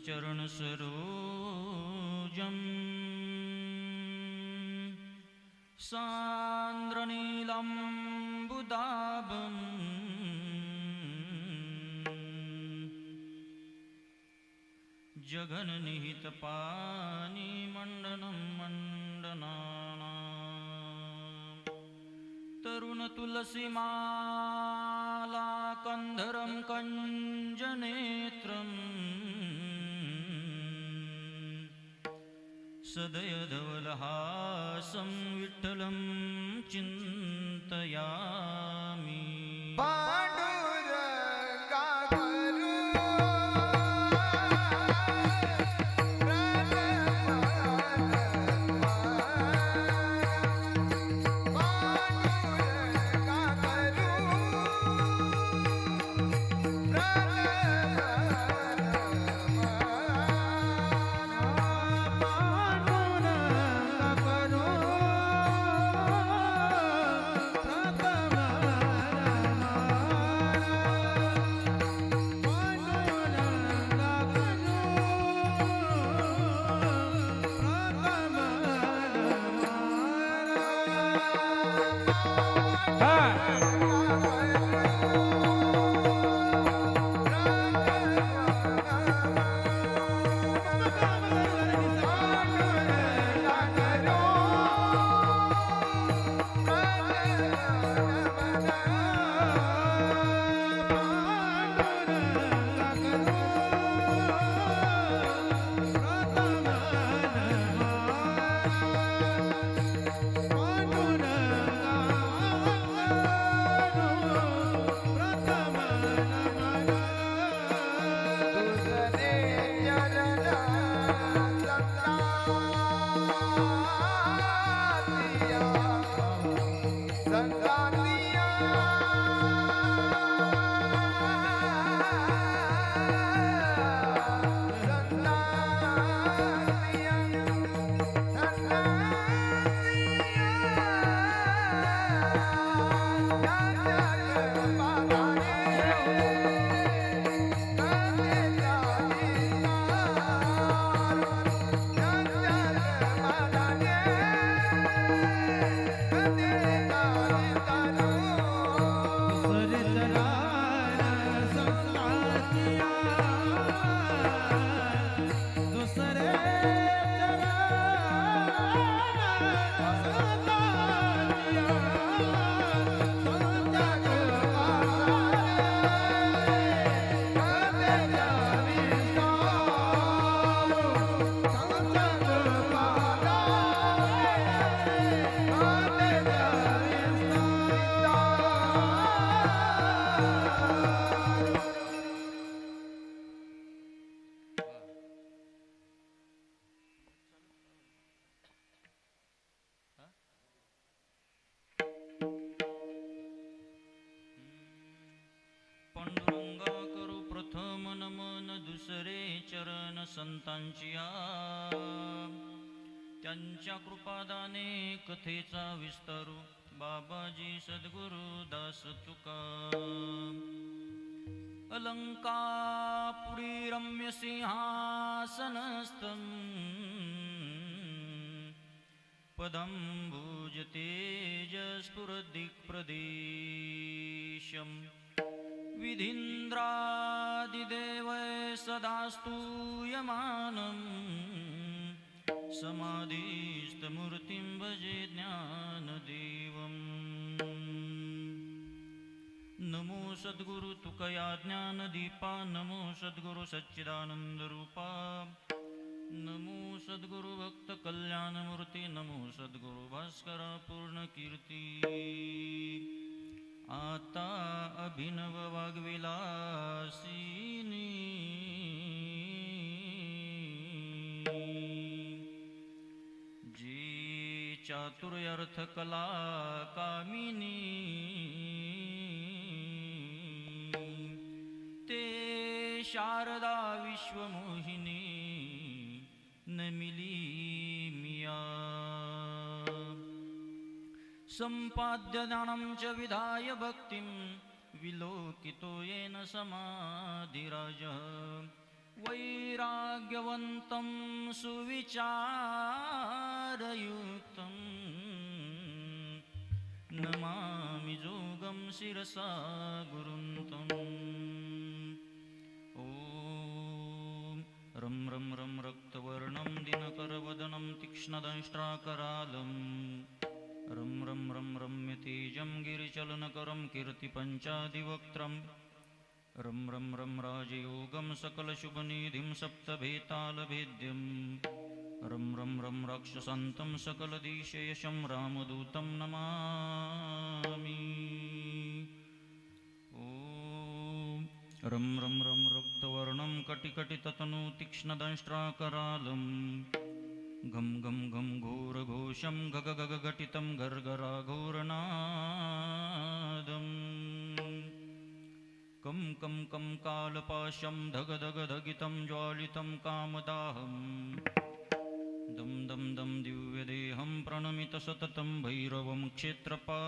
चरणसरोजम् सान्द्रनीलम्बुदाभम् जगन्निहितपानिमण्डनं मण्डनानाम् तरुणतुलसीमालाकन्धरं कञ्जनेत्रम् सदयधवलहासं विठ्ठलं चिन्तयामि। पांडुरंगा करू प्रथम नमन दुसरे चरण संतांचिया त्यांच्या कृपादाने कथेचा विस्तारू बाबाजी सद्गुरु दास तुका अलंकापुरी रम्य सिंहासनस्थं पदंभुज तेजस्फुरदिक्प्रदेशम् विधीन्द्रादिदेवै सदा स्तूयमानं समाधिस्थमूर्तिं भजे ज्ञानदेवम्। नमो सद्गुरु तुकया ज्ञानदीपा नमो सद्गुरु सच्चिदानंदरूपा नमो सद्गुरु भक्त कल्याणमूर्ती नमो सद्गुरु भास्करा पूर्णकीर्ती। आता अभिनव वाग्विलासिनी जी चातुर्यर्थ कला कामिनी ते शारदा विश्वमोहिनी नमिली मिया संपाद्य ज्ञानं च विधाय भक्तिं विलोकितो येन समाधिराजः वैराग्यवन्तं सुविचारयुक्तं नमामि जोगं शिरसा गुरुं तम्। ॐ रं रं रं रक्तवर्णं दिनकरवदनं तीक्ष्णदंष्ट्राकरालं रं रं रं रम्यतेजं गिरिचलनकरं कीर्तिपञ्चादिवक्त्रं रं रं रं राजयोगं सकलशुभनिधिं सप्तभेतालभेद्यं रं रं रं राक्षसान्तं सकलदिशयशं रामदूतं नमामि। ॐ रं रं रं रक्तवर्णं कटिकटिततनु तीक्ष्णदंष्ट्राकरालं गं गं गं घोरघोषं गगगगघटितं गर्गराघोरनादम् कं कं कं कालपाशं धगधगधगितं ज्वालितं कामदाहं दं दं दं दिव्यदेहं प्रणमित सततं भैरवं क्षेत्रपालम्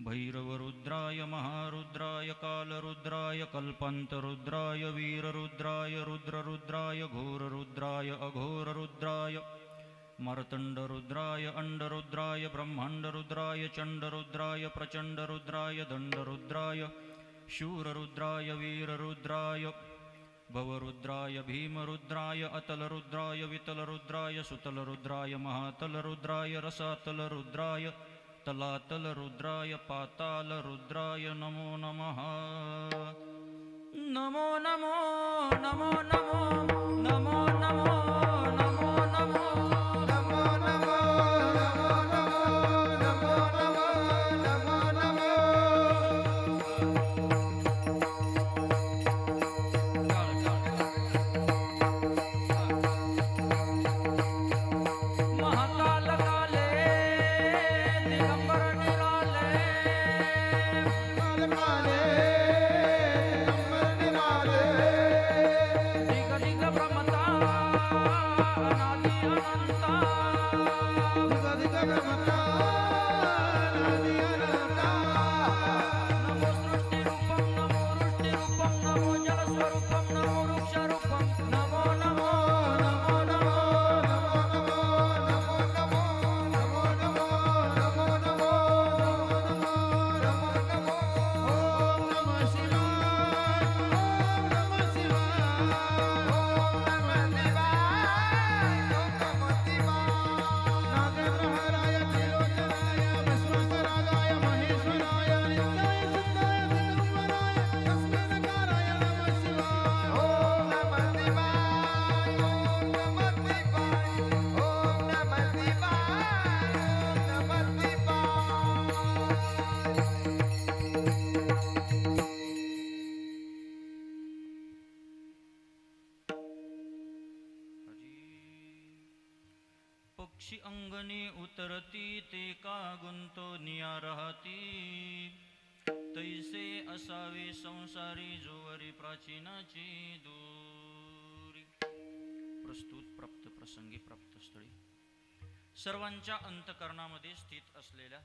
भैरवरुद्राय महारुद्राय कालरुद्राय कल्पान्तरुद्राय वीररुद्राय रुद्ररुद्राय घोररुद्राय अघोररुद्राय मार्तण्डरुद्राय अण्डरुद्राय ब्रह्माण्डरुद्राय चण्डरुद्राय प्रचण्डरुद्राय दण्डरुद्राय शूररुद्राय वीररुद्राय भवरुद्राय भीमरुद्राय अतलरुद्राय वितलरुद्राय सुतलरुद्राय महातलरुद्राय रसातलरुद्राय तलातलरुद्राय पातालरुद्राय नमो नमः। नमो नमो नमो नमो नमो नमो नमो नमो पक्षी अंगणी उतरती ते का गुंतो निया राहती तैसे असावे संसारी जोवरी प्राचीनाची दूरी। प्रस्तुत प्राप्त प्रसंगी प्राप्त स्थळी सर्वांच्या अंतकरणामध्ये स्थित असलेल्या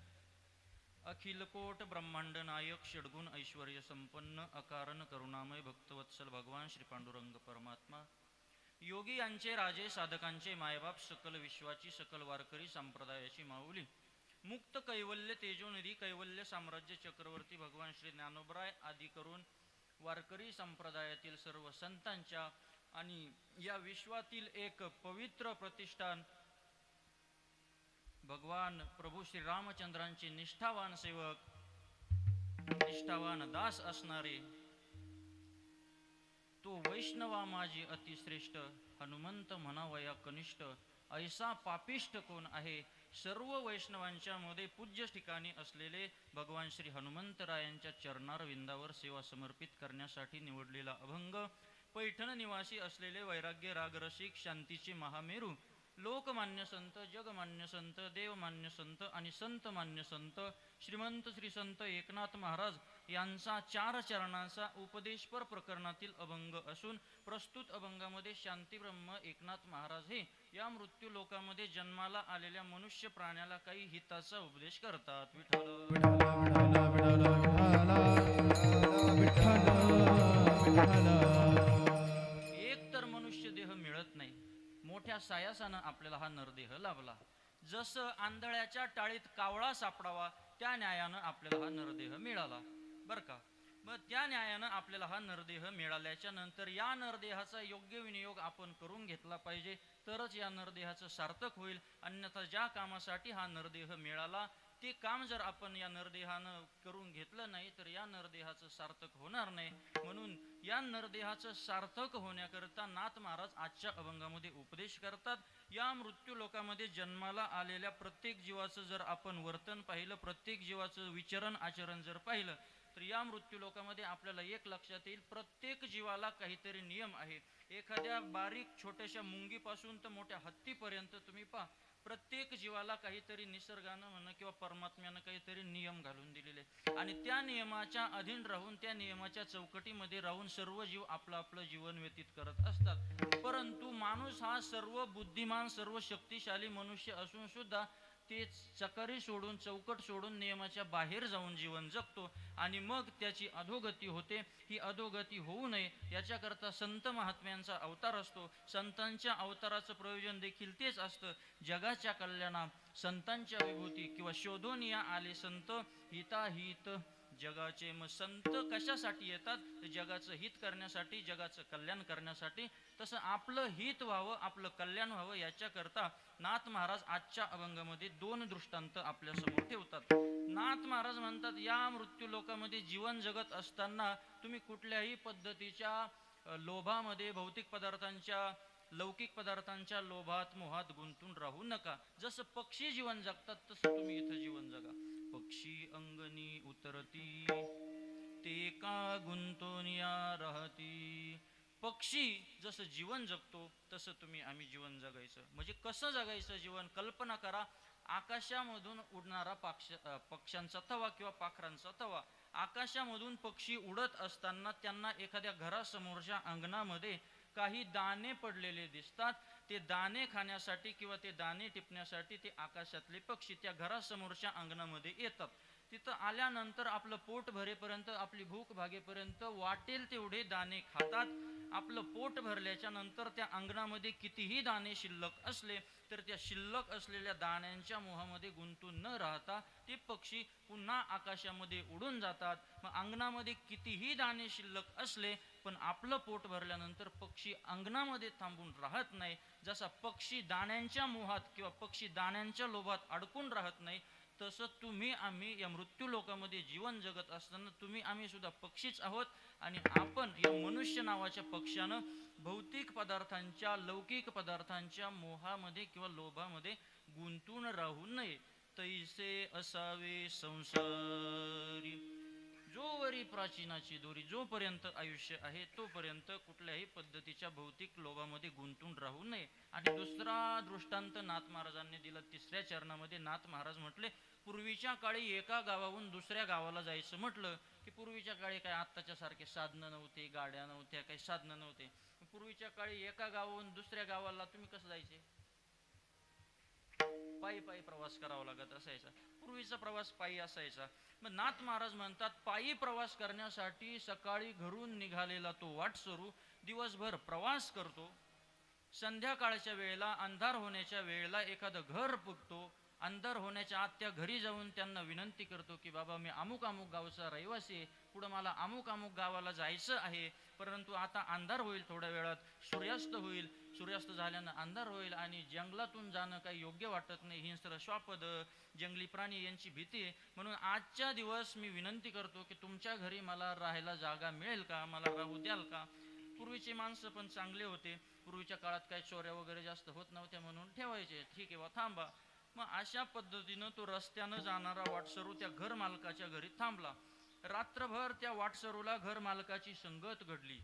अखिलकोट ब्रह्मांड नायक षड्गुण ऐश्वर्य संपन्न अकारण करुणामय भक्तवत्सल भगवान श्री पांडुरंग परमात्मा योगी यांचे राजे साधकांचे मायबाप सकल विश्वाची सकल वारकरी संप्रदायाची माऊली मुक्त कैवल्य तेजोनिधी कैवल्य साम्राज्य चक्रवर्ती भगवान श्री ज्ञानोबराय आदी करून वारकरी संप्रदायातील सर्व संतांच्या आणि या विश्वातील एक पवित्र प्रतिष्ठान भगवान प्रभू श्री रामचंद्रांचे निष्ठावान सेवक निष्ठावान दास असणारे तो वैष्णवा माझी अतिश्रेष्ठ हनुमंत म्हणावया कनिष्ठ ऐसा पापिष्ट कोण आहे। सर्व वैष्णवांच्या मध्ये पूज्य ठिकाणी असलेले भगवान श्री हनुमंतरायांच्या चरणारविंदावर सेवा समर्पित करण्यासाठी निवडलेला अभंग पैठण निवासी असलेले वैराग्य रागरसिक शांतीचे महामेरू लोकमान्य संत जगमान्य संत देवमान्य संत आणि संतमान्य संत श्रीमंत श्री संत एकनाथ महाराज यांचा 4 चरणांचा उपदेशपर प्रकरणातील अभंग असून प्रस्तुत अभंगामध्ये शांतीब्रह्म एकनाथ महाराज हे या मृत्यू लोकामध्ये जन्माला आलेल्या मनुष्य प्राण्याला काही हिताचा उपदेश करतात। विठ्ठल विठ्ठल विठ्ठल विठ्ठल विठ्ठल झाला. एक तर मनुष्य देह मिळत नाही, मोठ्या सायासानं आपल्याला हा नरदेह लाभला. जसं आंधळ्याच्या टाळीत कावळा सापडावा त्या न्यायानं आपल्याला हा नरदेह मिळाला बर का. मग त्या न्यायानं आपल्याला हा नरदेह मिळाल्याच्या नंतर या नरदेहाचा योग्य विनियोग आपण करून घेतला पाहिजे, तरच या नरदेहाचं सार्थक होईल. अन्यथा ज्या कामासाठी हा नरदेह मिळाला ते काम जर आपण या नरदेहानं करून घेतलं नाही तर या नरदेहाचं सार्थक होणार नाही. म्हणून या नरदेहाचं सार्थक होण्याकरता नाथ महाराज आजच्या अभंगामध्ये उपदेश करतात. या मृत्यू लोकामध्ये जन्माला आलेल्या प्रत्येक जीवाचं जर आपण वर्तन पाहिलं, प्रत्येक जीवाचं विचरण आचरण जर पाहिलं, तर या मृत्यू लोकामध्ये आपल्याला एक लक्षात येईल, प्रत्येक जीवाला काहीतरी नियम आहे. एखाद्या बारीक छोट्याशा मुंगीपासून तर मोठ्या हत्तीपर्यंत तुम्ही पहा, प्रत्येक जीवाला काहीतरी निसर्गानं म्हणा किंवा परमात्म्यानं काहीतरी नियम घालून दिलेले, आणि त्या नियमाच्या अधीन राहून, त्या नियमाच्या चौकटीमध्ये राहून सर्व जीव आपलं आपलं जीवन व्यतीत करत असतात. परंतु माणूस हा सर्व बुद्धिमान, सर्व शक्तिशाली मनुष्य असून सुद्धा ते चकारी सोडून, चौकट सोडून नियमाच्या बाहेर जाऊन जीवन जगतो आणि मग त्याची अधोगती होते. ही अधोगती होऊ नये याच्याकरता संत महात्म्यांचा अवतार असतो. संतांच्या अवताराचं प्रयोजन देखील तेच असतं, जगाच्या कल्याणा संतांच्या विभूती किंवा शोधून या आले संत हिताहित जगाचे. मग संत कशासाठी येतात? जगाचं हित करण्यासाठी, जगाचं कल्याण करण्यासाठी. तसं आपलं हित व्हावं, आपलं कल्याण व्हावं याच्याकरता नाथ महाराज आजच्या अभंगामध्ये दोन दृष्टांत आपल्या समोर ठेवतात. नाथ महाराज म्हणतात, या मृत्यू लोकामध्ये जीवन जगत असताना तुम्ही कुठल्याही पद्धतीच्या लोभामध्ये, भौतिक पदार्थांच्या, लौकिक पदार्थांच्या लोभात, मोहात गुंतून राहू नका. जसं पक्षी जीवन जगतात तसं तुम्ही इथं जीवन जगा. पक्षी अंगणी उतरती ते का गुंतोनिया राहती. पक्षी जसं जीवन जगतो तसं तुम्ही आम्ही जीवन जगायचं. म्हणजे कसं जगायचं जीवन? कल्पना करा, आकाशामधून उडणारा पक्ष्यांचा थवा किंवा पाखरांचा थवा. आकाशामधून पक्षी उडत असताना त्यांना एखाद्या घरासमोरच्या अंगणामध्ये काही दाणे पडलेले दिसतात. ते दाणे खाण्यासाठी किंवा ते दाणे टिपण्यासाठी ते आकाशातले पक्षी त्या घरासमोरच्या अंगणामध्ये येतात. तिथं आल्यानंतर आपलं पोट भरेपर्यंत, आपली भूक भागेपर्यंत वाटेल तेवढे दाणे खातात. आपलं पोट भरल्याच्या नंतर त्या अंगणामध्ये कितीही दाणे शिल्लक असले तर त्या शिल्लक असलेल्या दाण्यांच्या मोहामध्ये गुंतून न राहता ते पक्षी पुन्हा आकाशामध्ये उडून जातात. मग अंगणामध्ये कितीही दाणे शिल्लक असले पण आपलं पोट भरल्यानंतर पक्षी अंगणामध्ये थांबून राहत नाही. जसा पक्षी दाण्यांच्या मोहात किंवा पक्षी दाण्यांच्या लोभात अडकून राहत नाही, तसं तुम्ही आम्ही या मृत्यू लोकामध्ये जीवन जगत असताना तुम्ही आम्ही सुद्धा पक्षीच आहोत. आणि आपण या मनुष्य नावाच्या पक्षानं भौतिक पदार्थांच्या, लौकिक पदार्थांच्या मोहामध्ये किंवा लोभामध्ये गुंतून राहू नये. तैसे असावे संसारी जोवरी प्राचीनाची दोरी. जोपर्यंत आयुष्य आहे तोपर्यंत कुठल्याही पद्धतीच्या भौतिक लोभामध्ये गुंतून राहू नये. आणि दुसरा दृष्टांत नाथ महाराजांनी दिला. तिसऱ्या चरणामध्ये नाथ महाराज म्हटले, पूर्वीच्या काळी एका गावाहून दुसऱ्या गावाला जायचं म्हटलं की पूर्वीच्या काळी काय आत्ताच्या सारखे साधनं नव्हते, गाड्या नव्हत्या, काही साधनं नव्हते. पूर्वीच्या काळी एका गावाहून दुसऱ्या गावाला तुम्ही कसं जायचे? पायी पायी प्रवास करावा लागत असायचा. पूर्वीचा प्रवास पायी असायचा. मग नाथ महाराज म्हणतात, पायी प्रवास करण्यासाठी सकाळी घरून निघालेला तो वाटसरू दिवसभर प्रवास करतो. संध्याकाळच्या वेळेला, अंधार होण्याच्या वेळेला एखादं घर पुगतो. अंधार होण्याच्या आत त्या घरी जाऊन त्यांना विनंती करतो की बाबा, मी अमुक अमुक गावचा रहिवासी आहे, पुढं मला अमुक अमुक गावाला जायचं आहे, परंतु आता अंधार होईल, थोड्या वेळात सूर्यास्त होईल, सूर्यास्त झाल्यानं अंधार होईल आणि जंगलातून जाणं काही योग्य वाटत नाही, हिंस्र श्वापद, जंगली प्राणी यांची भीती आहे. म्हणून आजच्या दिवस मी विनंती करतो की तुमच्या घरी मला राहायला जागा मिळेल का, मला राहू द्याल का? पूर्वीचे माणसं पण चांगले होते. पूर्वीच्या काळात काही चोऱ्या वगैरे जास्त होत नव्हत्या म्हणून ठेवायचे. ठीक आहे, वा थांबा. मग अशा पद्धतीनं तो रस्त्यानं जाणारा वाटसरू त्या घर मालकाच्या घरी थांबला. रात्रभर त्या वाटसरूला घर मालकाची संगत घडली.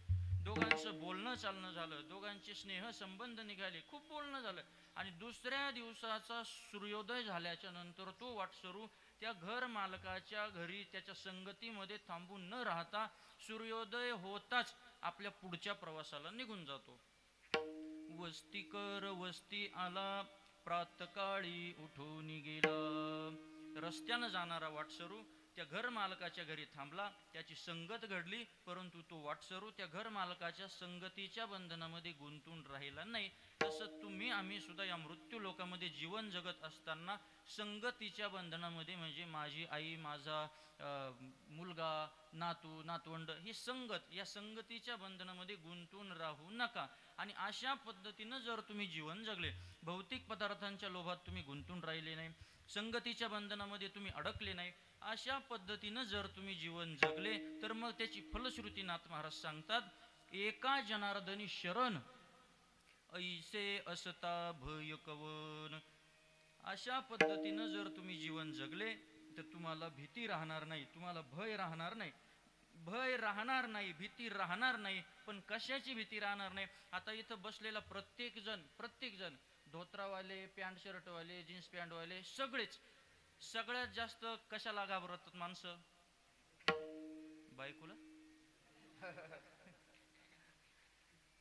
दोघांचं बोलणं चालणं झालं, दोघांचे स्नेह संबंध निघाले, खूप बोलणं झालं. आणि दुसऱ्या दिवसाचा सूर्योदय झाल्याच्या नंतर तो वाटसरू त्या घर मालकाच्या घरी त्याच्या संगतीमध्ये थांबून न राहता सूर्योदय होताच आपल्या पुढच्या प्रवासाला निघून जातो. वस्ती कर वस्ती आला, प्रातकाळी उठून गेला. रस्त्यानं जाणारा वाटसरू त्या घर मालकाच्या घरी थांबला, त्याची संगत घडली, परंतु तो वाटसरू त्या घर मालकाच्या संगतीच्या बंधनामध्ये गुंतून राहिला नाही. तसं तुम्ही आम्ही सुद्धा या मृत्यू लोकामध्ये जीवन जगत असताना संगतीच्या बंधनामध्ये, म्हणजे माझी आई, माझा मुलगा, नातू, नातवंड, ही संगत, या संगतीच्या बंधनामध्ये गुंतून राहू नका. आणि अशा पद्धतीनं जर तुम्ही जीवन जगले, भौतिक पदार्थांच्या लोभात तुम्ही गुंतून राहिले नाही, संगतीच्या बंधनामध्ये तुम्ही अडकले नाही, अशा पद्धतीनं जर तुम्ही जीवन जगले, तर मग त्याची फलश्रुती नाथ महाराज सांगतात, एका जनार्दनी शरण ऐसे असता भय कवन. अशा पद्धतीनं जर तुम्ही जीवन जगले तर तुम्हाला भीती राहणार नाही, तुम्हाला भय राहणार नाही. भय राहणार नाही, भीती राहणार नाही. पण कशाची भीती राहणार नाही? आता इथं बसलेला प्रत्येक जण धोत्रावाले, पॅन्ट शर्टवाले, जीन्स पॅन्टवाले, सगळ्यात जास्त कशाला घाबरतात माणसं? बायकोला,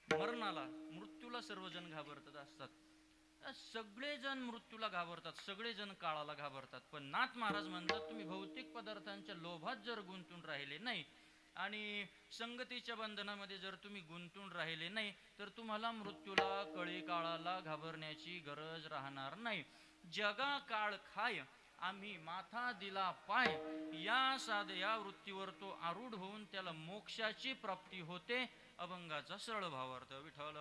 मरणाला, मृत्यूला सर्वजण घाबरतात असतात. सगळेजण मृत्यूला घाबरतात, सगळेजण काळाला घाबरतात. पण नाथ महाराज म्हणतात, तुम्ही भौतिक पदार्थांच्या लोभात जर गुंतून राहिले नाही आणि संगतीच्या बंधनामध्ये जर तुम्ही गुंतून राहिले नाही, तर तुम्हाला मृत्यूला, कळी काळाला घाबरण्याची गरज राहणार नाही. जगा काळ खाय, आम्ही माथा दिला पाय, या वृत्तीवर तो आरूढ होऊन त्याला मोक्षाची प्राप्ती होते. अभंगाचा सरळ भावार्थ. विठ्ठल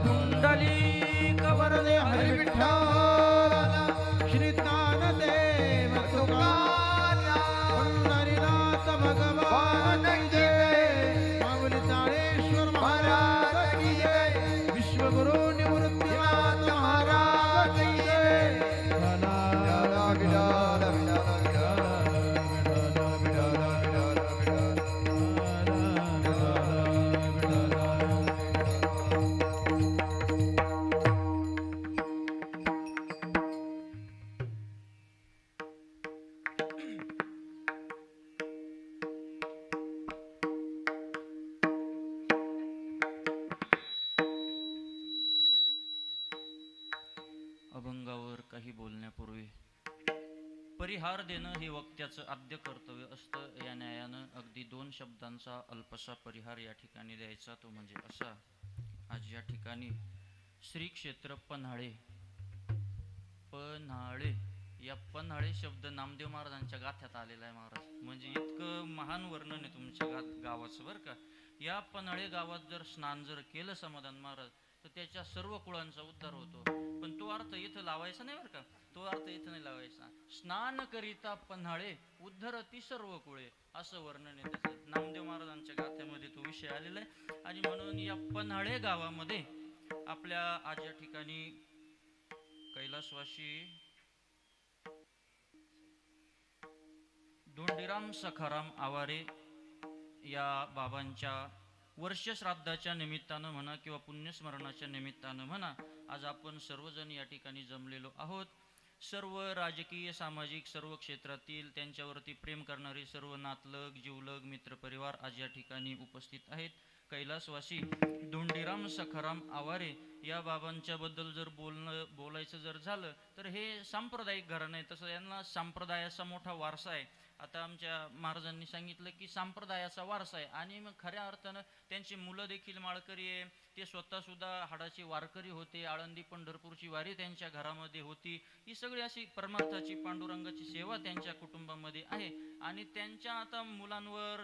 कुंडली कवरदे हरी विठ्ठल, श्री ज्ञानदेव तुकाराम, पंढरीनाथ भगवान की जय, माऊली ताळेश्वर महाराज की जय, विश्वगुरु निवृत्तीनाथ महाराज की जय. अभंगावर काही बोलण्यापूर्वी परिहार देणं हे वक्त्याचं आद्य कर्तव्य असतं. या न्यायानं अगदी 2 शब्दांचा अल्पसा परिहार या ठिकाणी द्यायचा. तो म्हणजे असा, आज या ठिकाणी श्री क्षेत्र पन्हाळे, या पन्हाळे शब्द नामदेव महाराजांच्या गाथ्यात आलेला आहे महाराज. म्हणजे इतकं महान वर्णन आहे तुमच्या गावाचं बरं का. या पन्हाळे गावात जर स्नान जर केलं समाधान महाराज, तर त्याच्या सर्व कुळांचा उद्धार होतो. पण तो अर्थ इथं लावायचा नाही बरं का, तो अर्थ इथं नाही लावायचा. स्नान करिता पन्हाळे, उद्धरती सर्व कुळे, असं वर्णन आहे त्याचं. नामदेव महाराजांच्या गाथ्यामध्ये तो विषय आलेला आहे. आणि म्हणून या पन्हाळे गावामध्ये आपल्या आज या ठिकाणी कैलासवासी धोंडीराम सखाराम आवारे या बाबांच्या वर्षश्राद्धाच्या निमित्तानं म्हणा किंवा पुण्यस्मरणाच्या निमित्तानं म्हणा, आज आपण सर्वजण या ठिकाणी जमलेलो आहोत. सर्व राजकीय, सामाजिक, सर्व क्षेत्रातील त्यांच्यावरती प्रेम करणारे सर्व नातलग, जीवलग, मित्रपरिवार आज या ठिकाणी उपस्थित आहेत. कैलासवासी धोंडीराम सखाराम आवारे या बाबांच्या बद्दल जर बोलायचं जर झालं तर हे सांप्रदायिक घराणं आहे. तसं यांना संप्रदायाचा मोठा वारसा आहे. आता आमच्या महाराजांनी सांगितलं की संप्रदायाचा वारसा आहे, आणि मग खऱ्या अर्थानं त्यांची मुलं देखील माळकरी आहे. ते स्वतः सुद्धा हाडाची वारकरी होते. आळंदी पंढरपूरची वारी त्यांच्या घरामध्ये होती. ही सगळी अशी परमार्थाची, पांडुरंगाची सेवा त्यांच्या कुटुंबामध्ये आहे. आणि त्यांच्या आता मुलांवर,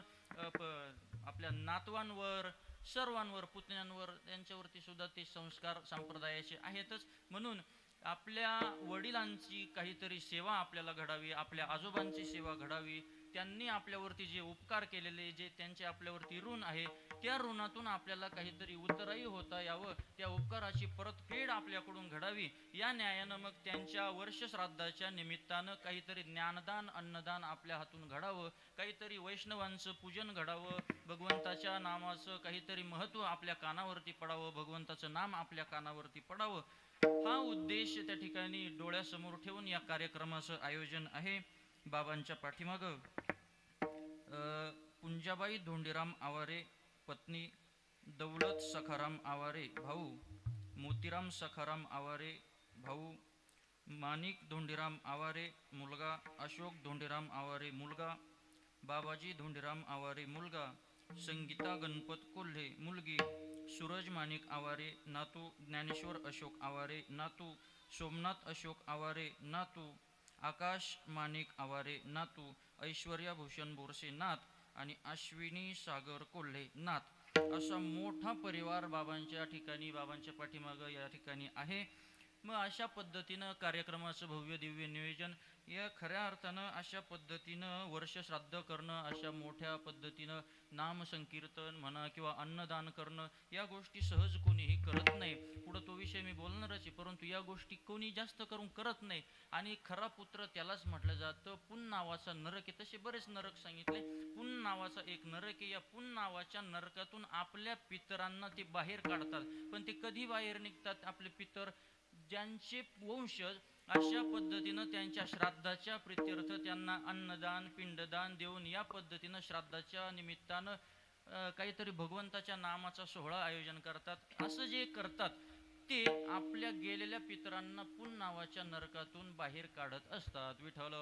आपल्या नातवांवर, सर्वांवर, पुतण्यांवर, त्यांच्यावरती सुद्धा ते संस्कार संप्रदायाचे आहेतच. म्हणून आपल्या वडिलांची काहीतरी सेवा आपल्याला घडावी, आपल्या आजोबांची सेवा घडावी. त्यांनी आपल्यावरती जे उपकार केलेले, जे त्यांचे आपल्यावरती ऋण आहे, त्या ऋणातून आपल्याला काहीतरी उत्तरही होता यावं, त्या उपकाराची परतफेड आपल्याकडून घडावी. या न्यायानं मग त्यांच्या वर्षश्राद्धाच्या निमित्तानं काहीतरी ज्ञानदान, अन्नदान आपल्या हातून घडावं, काहीतरी वैष्णवांचं पूजन घडावं, भगवंताच्या नामाचं काहीतरी महत्त्व आपल्या कानावरती पडावं, भगवंताचं नाम आपल्या कानावरती पडावं. हा उद्देश त्या ठिकाणी डोळ्यासमोर ठेवून या कार्यक्रमाचं आयोजन आहे. बाबांच्या पाठीमागं पुंजाबाई धोंडीराम आवारे, पत्नी दौलत सखाराम आवारे भाऊ, मोतीराम सखाराम आवारे भाऊ, माणिक धोंडीराम आवारे मुलगा, अशोक धोंडीराम आवारे मुलगा, बाबाजी धोंडीराम आवारे मुलगा, संगीता गणपत कोल्हे मुलगी, सूरज माणिक आवारे नातू, ज्ञानेश्वर अशोक आवारे नातू, सोमनाथ अशोक आवारे नातू, आकाश माणिक आवारे नातू, ऐश्वर्या भूषण बोरसे नात आणि अश्विनी सागर कोल्हे नात. असा मोठा परिवार बाबांच्या ठिकाणी, बाबांच्या पाठीमागं या ठिकाणी आहे. मग अशा पद्धतीनं कार्यक्रमाचं भव्य दिव्य नियोजन, या खऱ्या अर्थानं अशा पद्धतीनं वर्षश्राद्ध करणं, अशा मोठ्या पद्धतीनं नामसंकीर्तन म्हणा किंवा अन्नदान करणं, या गोष्टी सहज कोणीही करत नाही. पुढं तो विषय मी बोलणारच आहे, परंतु या गोष्टी कोणी जास्त करून करत नाही. आणि खरा पुत्र त्यालाच म्हटलं जातं. पुन नावाचा नरक आहे, तसे बरेच नरक सांगितले. पुन नावाचा एक नरक आहे. या पुन नावाच्या नरकातून आपल्या पितरांना ते बाहेर काढतात. पण ते कधी बाहेर निघतात आपले पितर? ज्यांचे वंशज अशा पद्धतीनं त्यांच्या श्राद्धाच्या प्रित्यर्थ त्यांना अन्नदान पिंडदान देऊन या पद्धतीनं श्राद्धाच्या निमित्तानं काहीतरी भगवंताच्या नामाचा सोहळा आयोजन करतात. असं जे करतात ते आपल्या गेलेल्या पितरांना पुन नावाच्या नरकातून बाहेर काढत असतात. विठ्ठल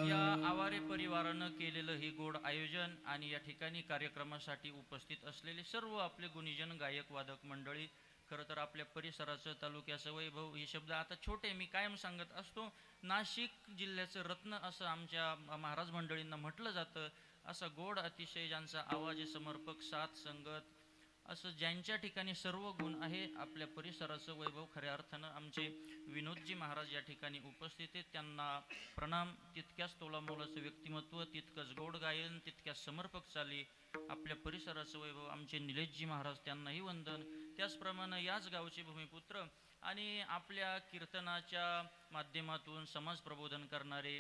या आवारे परिवारानं केलेलं हे गोड आयोजन आणि या ठिकाणी कार्यक्रमासाठी उपस्थित असलेले सर्व आपले गुणीजन गायक वादक मंडळी. खरं तर आपल्या परिसराचं तालुक्याचं वैभव हे शब्द आता छोटे मी कायम सांगत असतो. नाशिक जिल्ह्याचं रत्न असं आमच्या महाराज मंडळींना म्हटलं जातं. असा गोड अतिशय ज्यांचा आवाज आहे, समर्पक, साथ, संगत, असं ज्यांच्या ठिकाणी सर्व गुण आहे, आपल्या परिसराचं वैभव खऱ्या अर्थानं आमचे विनोदजी महाराज या ठिकाणी उपस्थित आहेत. त्यांना प्रणाम. तितक्याच तोलामोलाचं व्यक्तिमत्व, तितकंच गोड गायन, तितक्याच समर्पक चाली, आपल्या परिसराचं वैभव आमचे निलेशजी महाराज, त्यांनाही वंदन. त्याचप्रमाणे याच गावचे भूमिपुत्र आणि आपल्या कीर्तनाच्या माध्यमातून समाज प्रबोधन करणारे,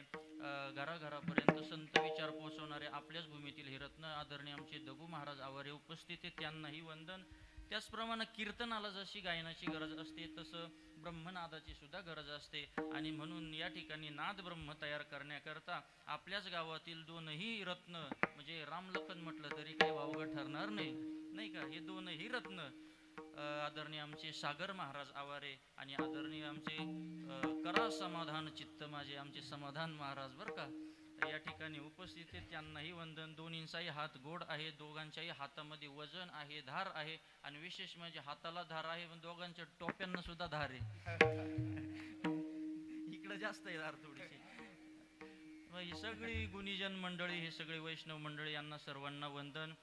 घराघरापर्यंत संत विचार पोहोचवणारे आपल्याच भूमीतील हे रत्न आदरणीय आमचे दगू महाराज आवारे उपस्थित आहेत, त्यांनाही वंदन. त्याचप्रमाणे कीर्तनाला जशी गायनाची गरज असते तसं ब्रह्मनादाची सुद्धा गरज असते. आणि म्हणून या ठिकाणी नाद ब्रह्म तयार करण्याकरता आपल्याच गावातील दोनही रत्न, म्हणजे रामलखन म्हटलं तरी काही वावगं ठरणार नाही, नाही का? हे दोनही रत्न आदरणीय आमचे सागर महाराज आवारे आणि आदरणीय आमचे करा समाधान चित्त माझे आमचे समाधान महाराज बरं का, या ठिकाणी उपस्थित आहेत. त्यांनाही वंदन. दोन्हींचाही हात गोड आहे, दोघांच्याही हातामध्ये वजन आहे, धार आहे. आणि विशेष म्हणजे हाताला धार आहे पण दोघांच्या टोप्यांना सुद्धा धार आहे. इकडे जास्त आहे धार थोडीशी. ही सगळी गुणीजन मंडळी, हे सगळे वैष्णव मंडळी, यांना सर्वांना वंदन.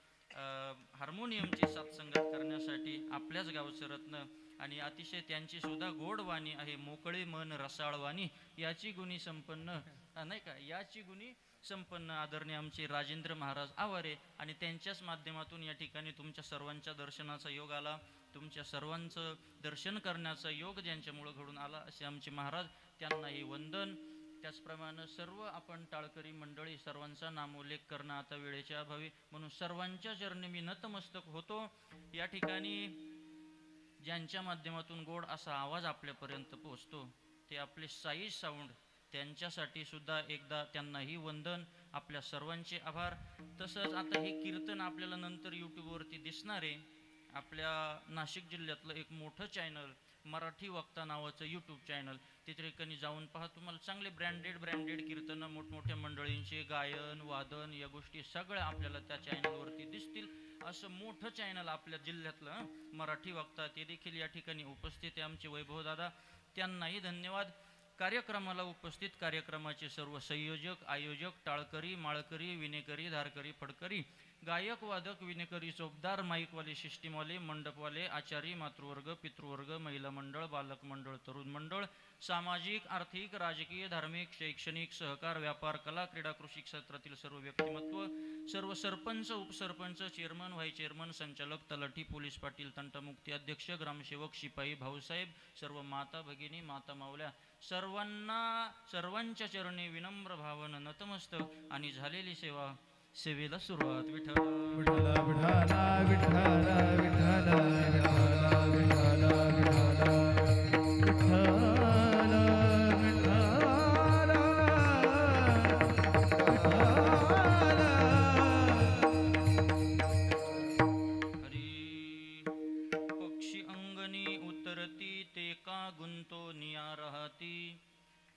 हार्मोनियमची साथसंगत करण्यासाठी आपल्याच गावचं रत्न आणि अतिशय त्यांची सुद्धा गोड वाणी आहे, मोकळे मन रसाळ वाणी, याची गुणी संपन्न, नाही का, याची गुणी संपन्न आदरणीय आमचे राजेंद्र महाराज आवारे. आणि त्यांच्याच माध्यमातून या ठिकाणी तुमच्या सर्वांच्या दर्शनाचा योग आला, तुमच्या सर्वांचं दर्शन करण्याचा योग ज्यांच्यामुळं घडून आला असे आमचे महाराज, त्यांनाही वंदन. त्याचप्रमाणे सर्व आपण टाळकरी मंडळी, सर्वांचा नामोल्लेख करणं आता वेळेच्या अभावी, म्हणून सर्वांच्या चरणी मी नतमस्तक होतो. या ठिकाणी ज्यांच्या माध्यमातून गोड असा आवाज आपल्यापर्यंत पोहोचतो ते आपले साई साऊंड, त्यांच्यासाठी सुद्धा एकदा त्यांनाही वंदन, आपल्या सर्वांचे आभार. तसंच आता हे कीर्तन आपल्याला नंतर यूट्यूबवरती दिसणार आहे. आपल्या नाशिक जिल्ह्यातलं एक मोठं चॅनल, मराठी वक्ता नावाचं यूट्यूब चॅनल, तिथे ठिकाणी जाऊन पहा. तुम्हाला चांगले ब्रँडेड कीर्तनं, मोठमोठ्या मंडळींचे गायन वादन, या गोष्टी सगळ्या आपल्याला त्या चॅनलवरती दिसतील. असं मोठं चॅनल आपल्या जिल्ह्यातलं मराठी वक्ता, ते देखील या ठिकाणी उपस्थित आहे आमचे वैभव दादा, त्यांनाही धन्यवाद. कार्यक्रमाला उपस्थित कार्यक्रमाचे सर्व संयोजक, आयोजक, टाळकरी, माळकरी, विनेकरी, धारकरी, फडकरी, गायक, वादक, विनेकरी, चौकदार, माईकवाले, सिस्टीमवाले, मंडपवाले, आचारी, मातृवर्ग, पितृवर्ग, महिला मंडळ, बालक मंडळ, तरुण मंडळ, सामाजिक, आर्थिक, राजकीय, धार्मिक, शैक्षणिक, सहकार, व्यापार, कला, क्रीडा, कृषी क्षेत्रातील सर्व व्यक्तिमत्व, सर्व सरपंच, उपसरपंच, चेअरमन, व्हाईस चेअरमन, संचालक, तलाठी, पोलीस पाटील, तंटामुक्ती अध्यक्ष, ग्रामसेवक, शिपाई, भाऊसाहेब, सर्व माता भगिनी, माता मावल्या, सर्वांच्या चरणी विनम्र भावन नतमस्तक आणि झालेली सेवा, सेवेला सुरुवात. विठ्ठल विठ्ठला विठ्ठला विठ्ठला विठ्ठला विठ्ठला विठ्ठला विठ्ठला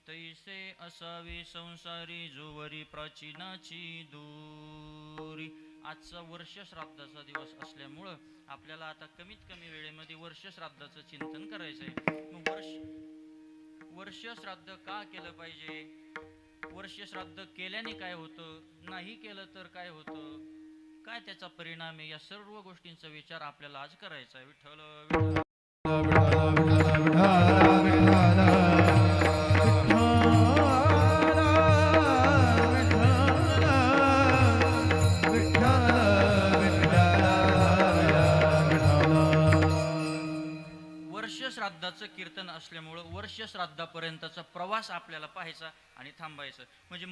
तैसे असावी संसारी जोवरी प्राचीनाची दूरी. आजचा वर्ष श्राद्धाचा दिवस असल्यामुळं आपल्याला आता कमीत कमी वेळेमध्ये वर्ष श्राद्धाचं चिंतन करायचं आहे. मग वर्ष श्राद्ध का केलं पाहिजे, वर्ष श्राद्ध केल्याने काय होतं, नाही केलं तर काय होतं, काय त्याचा परिणाम आहे, या सर्व गोष्टींचा विचार आपल्याला आज करायचा आहे. विठ्ठल विठ्ठल वर्ष श्राद्धाचं कीर्तन असल्यामुळं वर्ष श्राद्धापर्यंतचा प्रवास आपल्याला पाहायचा आणि थांबायचं. म्हणजे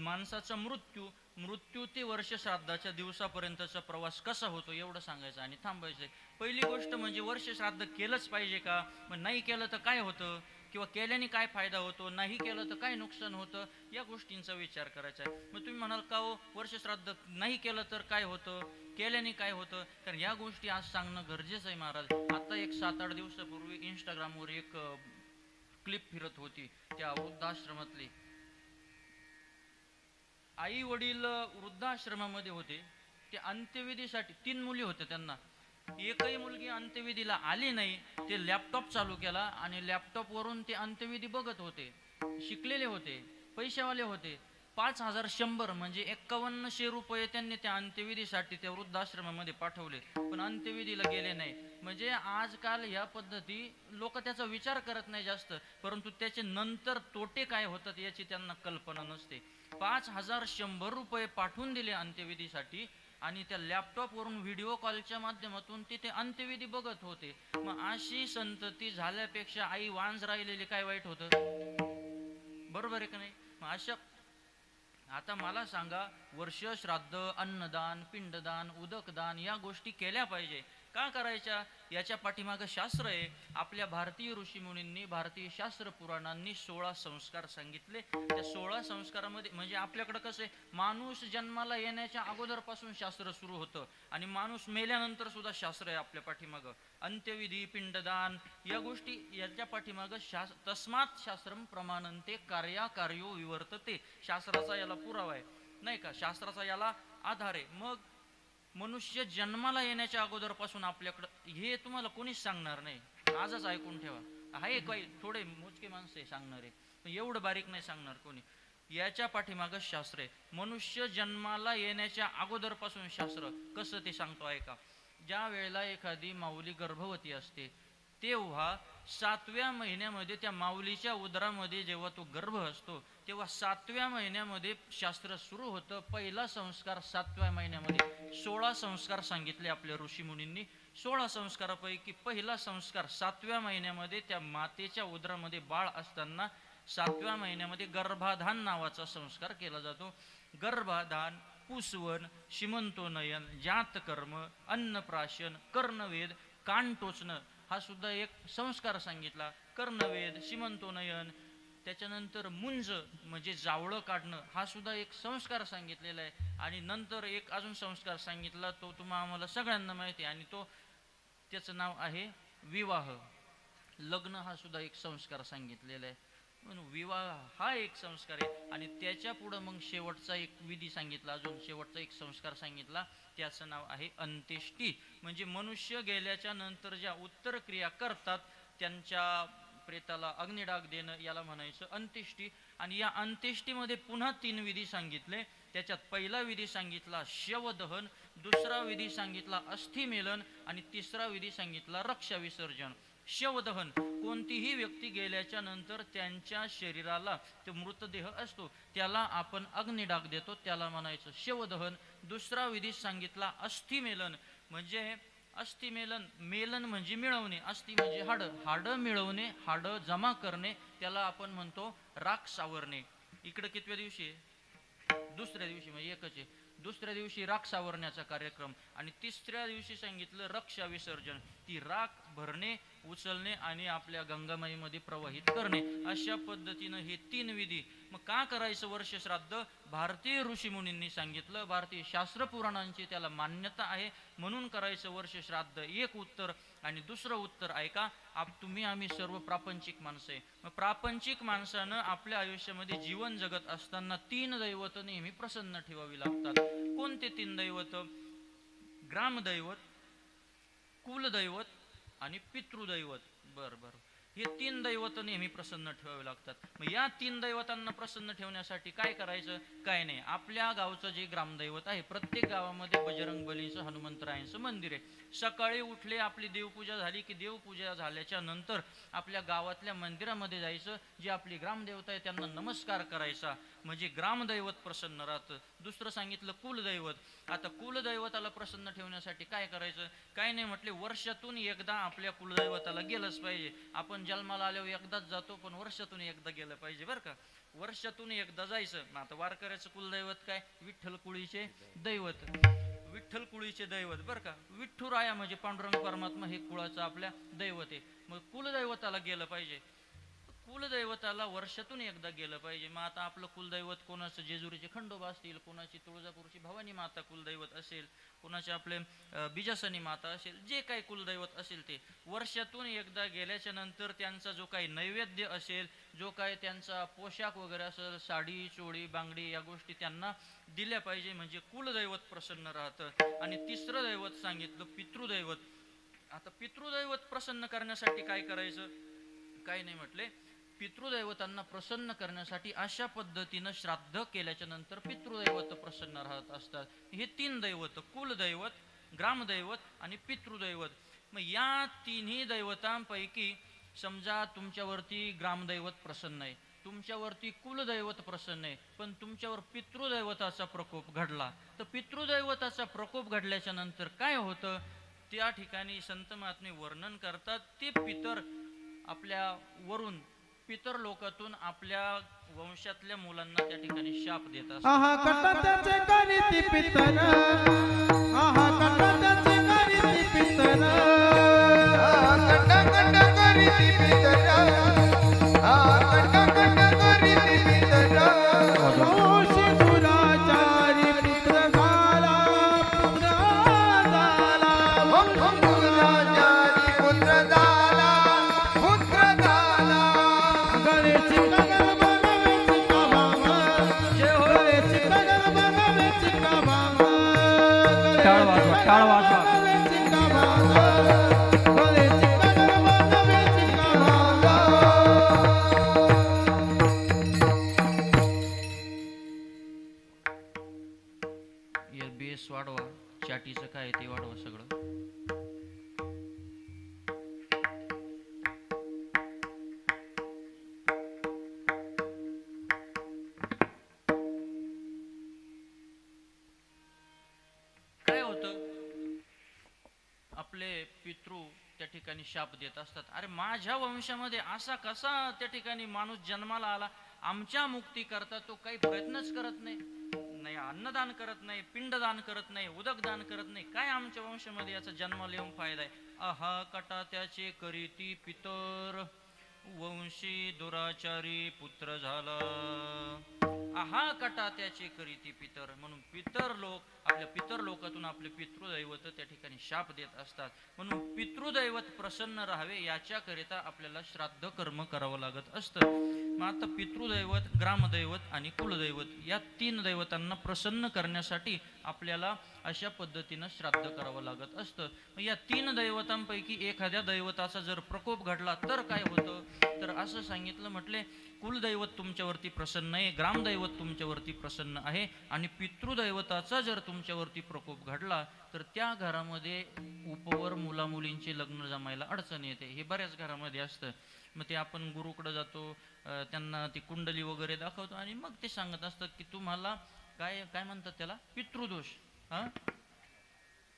माणसाचा मृत्यू ते वर्ष श्राद्धाच्या दिवसापर्यंतचा प्रवास कसा होतो एवढं सांगायचं आणि थांबायचं. पहिली गोष्ट म्हणजे वर्ष श्राद्ध केलंच पाहिजे का, मग नाही केलं तर काय होतं, किंवा केल्याने काय फायदा होतो, नाही केलं तर काय नुकसान होतं, या गोष्टींचा विचार करायचा आहे. मग तुम्ही म्हणाल का हो वर्ष श्राद्ध नाही केलं तर काय होतं, केल्याने काय होतं, तर या गोष्टी आज सांगणं गरजेचं आहे महाराज. आता एक 7-8 दिवसापूर्वी इंस्टाग्रामवर एक क्लिप फिरत होती, त्या वृद्धाश्रमातली. आई वडील वृद्धाश्रमामध्ये होते. ते अंत्यविधीसाठी 3 मुली होत्या, त्यांना एकही मुलगी अंत्यविधीला आली नाही. ते लॅपटॉप चालू केला आणि लॅपटॉपवरून ते अंत्यविधी बघत होते. शिकलेले होते, पैशावाले होते. 5100 म्हणजे 5100 रुपये त्यांनी त्या अंत्यविधीसाठी त्या वृद्धाश्रमामध्ये पाठवले, पण अंत्यविधीला गेले नाही. म्हणजे आजकाल या पद्धती लोक त्याचा विचार करत नाही जास्त, परंतु त्याचे नंतर तोटे काय होतात याची त्यांना कल्पना नसते. 5100 रुपये पाठवून दिले अंत्यविधीसाठी आणि त्या लॅपटॉपवरून व्हिडिओ कॉलच्या माध्यमातून ते अंत्यविधी बघत होते. मग अशी संतती झाल्यापेक्षा आई वांज राहिलेली काय वाईट होतं, बरोबर आहे का नाही? मग अशा आता मला सांगा, वर्ष श्राद्ध, अन्नदान, पिंडदान, उदकदान या गोष्टी केल्या पाहिजे. का करायच्या, याच्या पाठीमागं शास्त्र आहे. आपल्या भारतीय ऋषीमुनींनी, भारतीय शास्त्र पुराणांनी 16 संस्कार सांगितले. त्या 16 संस्कारामध्ये म्हणजे आपल्याकडं कसं आहे, माणूस जन्माला येण्याच्या अगोदरपासून शास्त्र सुरू होतं आणि माणूस मेल्यानंतर सुद्धा शास्त्र आहे आपल्या पाठीमागं. अंत्यविधी, पिंडदान या गोष्टी याच्या पाठीमागं तस्मात् शास्त्रम प्रमाणन्ते कार्यो विवर्तते. शास्त्राचा याला पुरावा आहे नाही का, शास्त्राचा याला आधार आहे. मग मनुष्य जन्माला येण्याच्या अगोदरपासून आपल्याकडं हे तुम्हाला कोणीच सांगणार नाही. आजच ऐकून ठेवा. आहे काही थोडे मोजके माणसं सांगणारे, पण एवढं बारीक नाही सांगणार कोणी. याच्या पाठीमागं शास्त्र आहे. मनुष्य जन्माला येण्याच्या अगोदरपासून शास्त्र कसं ते सांगतो ऐका. ज्या वेळेला एखादी माऊली गर्भवती असते तेव्हा 7व्या महिन्यामध्ये त्या माऊलीच्या उदरामध्ये जेव्हा तो गर्भ असतो तेव्हा 7व्या महिन्यामध्ये शास्त्र सुरू होतं. पहिला संस्कार 7व्या महिन्यामध्ये 16 संस्कार सांगितले आपल्या ऋषीमुनींनी. 16 संस्कारापैकी पहिला संस्कार 7व्या महिन्यामध्ये त्या मातेच्या उदरामध्ये बाळ असताना 7व्या महिन्यामध्ये गर्भाधान नावाचा संस्कार केला जातो. गर्भाधान, पुसवन, शिमंतोनयन, जातकर्म, अन्नप्राशन, कर्णवेद, कान टोचणं हा सुद्धा एक संस्कार सांगितला. कर्णवेद, शिमंतोनयन, त्याच्यानंतर मुंज म्हणजे जावळं काढणं हा सुद्धा एक संस्कार सांगितलेला आहे. आणि नंतर एक अजून संस्कार सांगितला, तो आम्हाला सगळ्यांना माहिती आहे, आणि त्याचं नाव आहे विवाह. लग्न हा सुद्धा एक संस्कार सांगितलेला आहे. म्हणून विवाह हा एक संस्कार आहे. आणि त्याच्या पुढं मग शेवटचा एक विधी सांगितला, अजून शेवटचा एक संस्कार सांगितला, त्याचं नाव आहे अंत्येष्टी. म्हणजे मनुष्य गेल्याच्या नंतर ज्या उत्तर क्रिया करतात त्यांच्या प्रेताला अग्निडाग देणं याला म्हणायचं अंत्येष्टी. आणि या अंत्येष्टीमध्ये पुन्हा 3 विधी सांगितले. त्याच्यात पहिला विधी सांगितला शवदहन, दुसरा विधी सांगितला अस्थिमेलन आणि तिसरा विधी सांगितला रक्षा विसर्जन. शवदहन, कोणतीही व्यक्ती गेल्याच्या नंतर त्यांच्या शरीराला तो मृतदेह असतो त्याला आपण अग्निडाग देतो, त्याला म्हणायचं शवदहन. दुसरा विधी सांगितला अस्थिमेलन. म्हणजे अस्थिमेलन, मेलन म्हणजे मिळवणे, अस्थि म्हणजे हाडं मिळवणे, हाडं जमा करणे, त्याला आपण म्हणतो राख सावरणे. इकडं कितव्या दिवशी आहे, दुसऱ्या दिवशी, म्हणजे एकच आहे. दुसऱ्या दिवशी राख सावरण्याचा कार्यक्रम. आणि तिसऱ्या दिवशी सांगितलं रक्षा विसर्जन, ती राख भरणे, उचलणे आणि आपल्या गंगामाईमध्ये प्रवाहित करणे. अशा पद्धतीनं हे 3 विधी. मग का करायचं वर्ष श्राद्ध? भारतीय ऋषीमुनींनी सांगितलं, भारतीय शास्त्र पुराणांची त्याला मान्यता आहे, म्हणून करायचं वर्ष श्राद्ध. एक उत्तर. आणि दुसरं उत्तर ऐका, तुम्ही आम्ही सर्व प्रापंचिक माणसं आहे. मग प्रापंचिक माणसानं आपल्या आयुष्यामध्ये जीवन जगत असताना 3 दैवत नेहमी प्रसन्न ठेवावी लागतात. कोणते 3 दैवत? ग्रामदैवत, कुलदैवत आणि पितृदैवत. बरं, हे 3 दैवत नेहमी प्रसन्न ठेवावे लागतात. मग या 3 दैवतांना प्रसन्न ठेवण्यासाठी काय करायचं? काय नाही, आपल्या गावचं जे ग्रामदैवत आहे, प्रत्येक गावामध्ये बजरंग बलीचं, हनुमंतरायांचं मंदिर आहे. सकाळी उठले, आपली देवपूजा झाली की देवपूजा झाल्याच्या नंतर आपल्या गावातल्या मंदिरामध्ये जायचं. जे आपली ग्रामदेवता आहे त्यांना नमस्कार करायचा, म्हणजे ग्रामदैवत प्रसन्न राहतं. दुसरं सांगितलं कुलदैवत. आता कुलदैवताला प्रसन्न ठेवण्यासाठी काय करायचं? काय नाही म्हटले, वर्षातून एकदा आपल्या कुलदैवताला गेलंच पाहिजे. आपण जन्माला आल्यावर एकदाच जातो, पण वर्षातून एकदा गेलं पाहिजे बरं का. वर्षातून एकदा जायचं. आता वारकऱ्याचं कुलदैवत काय? विठ्ठल कुळीचे दैवत, विठ्ठल कुळीचे दैवत बरं का. विठ्ठुराया म्हणजे पांडुरंग परमात्मा हे कुळाचं आपल्या दैवत आहे. मग कुलदैवताला गेलं पाहिजे. कुलदैवताला वर्षातून एकदा गेलं पाहिजे. मग आता आपलं कुलदैवत कोणाचं? जेजुरीचे खंडोबा असतील, कोणाची तुळजापूरची भवानी माता कुलदैवत असेल, कोणाचे आपले बिजासनी माता असेल, जे काही कुलदैवत असेल ते वर्षातून एकदा गेल्याच्या नंतर त्यांचा जो काही नैवेद्य असेल, जो काही त्यांचा पोशाख वगैरे असेल, साडी चोळी बांगडी, या गोष्टी त्यांना दिल्या पाहिजे, म्हणजे कुलदैवत प्रसन्न राहतं. आणि तिसरं दैवत सांगितलं पितृदैवत. आता पितृदैवत प्रसन्न करण्यासाठी काय करायचं? काय नाही म्हटले, पितृदैवतांना प्रसन्न करण्यासाठी अशा पद्धतीनं श्राद्ध केल्याच्या नंतर पितृदैवत प्रसन्न राहत असतात. हे 3 दैवत, कुलदैवत, ग्रामदैवत आणि पितृदैवत. मग या 3ही दैवतांपैकी समजा तुमच्यावरती ग्रामदैवत प्रसन्न आहे, तुमच्यावरती कुलदैवत प्रसन्न आहे, पण तुमच्यावर पितृदैवताचा प्रकोप घडला, तर पितृदैवताचा प्रकोप घडल्याच्या नंतर काय होतं? त्या ठिकाणी संत महात्मे वर्णन करतात, ते पितर आपल्या वरून, पितर लोकातून आपल्या वंशातल्या मुलांना त्या ठिकाणी शाप देत असतात. आहा कटाचे करीती पितन, आहा कटाचे करीती पितन, कट कट करीती पितर, कट कट करीती पितर. वंशी दुराचारी पुत्र झाला, पुत्र झाला, दुराचारी पुत्र झाला, पुत्र झाला. गणेशची गगन बघावेची का भांगा, गणेशची गगन बघावेची का भांगा, टाळ वाजवा, टाळ वाजवा. गणेशची का भांगा, गणेशची गगन बघावेची का भांगा. या बेस वाढवा, चाटीचं काय ते वाढवा सगळं. काय होतं? आपले पितृ त्या ठिकाणी शाप देत असतात. अरे माझ्या वंशामध्ये असा कसा त्या ठिकाणी माणूस जन्माला आला, आमच्या मुक्ती करता तो काही प्रयत्नच करत नाही, नाही अन्नदान करत नाही, पिंडदान करत नाही, उदकदान करत नाही, काय आमच्या वंशामध्ये याचा जन्माला येऊन फायदा आहे? आहा कटा त्याचे करीती पितर, वंशी दुराचारी पुत्र झाला. आहा कटा त्याचे करीती पितर. म्हणून पितर लोक, आपल्या पितर लोकातून आपले पितृदैवत त्या ठिकाणी शाप देत असतात. म्हणून पितृदैवत प्रसन्न राहावे याच्याकरिता आपल्याला श्राद्ध कर्म करावं लागत असतं. मग आता पितृदैवत, ग्रामदैवत आणि कुलदैवत या 3 दैवतांना प्रसन्न करण्यासाठी आपल्याला अशा पद्धतीनं श्राद्ध करावं लागत असतं. मग या 3 दैवतांपैकी एखाद्या दैवताचा जर प्रकोप घडला तर काय होतं? तर असं सांगितलं, म्हटले कुलदैवत तुमच्यावरती प्रसन्न आहे, ग्रामदैवत तुमच्यावरती प्रसन्न आहे आणि पितृदैवताचा जर तुमच्यावरती प्रकोप घडला तर त्या घरामध्ये उपवर मुलामुलींचे लग्न जमायला अडचण येते. हे बऱ्याच घरामध्ये असतं. मग ते आपण गुरुकडे जातो, त्यांना ती कुंडली वगैरे दाखवतो आणि मग ते सांगत असतात की तुम्हाला काय काय म्हणतात त्याला, पितृदोष.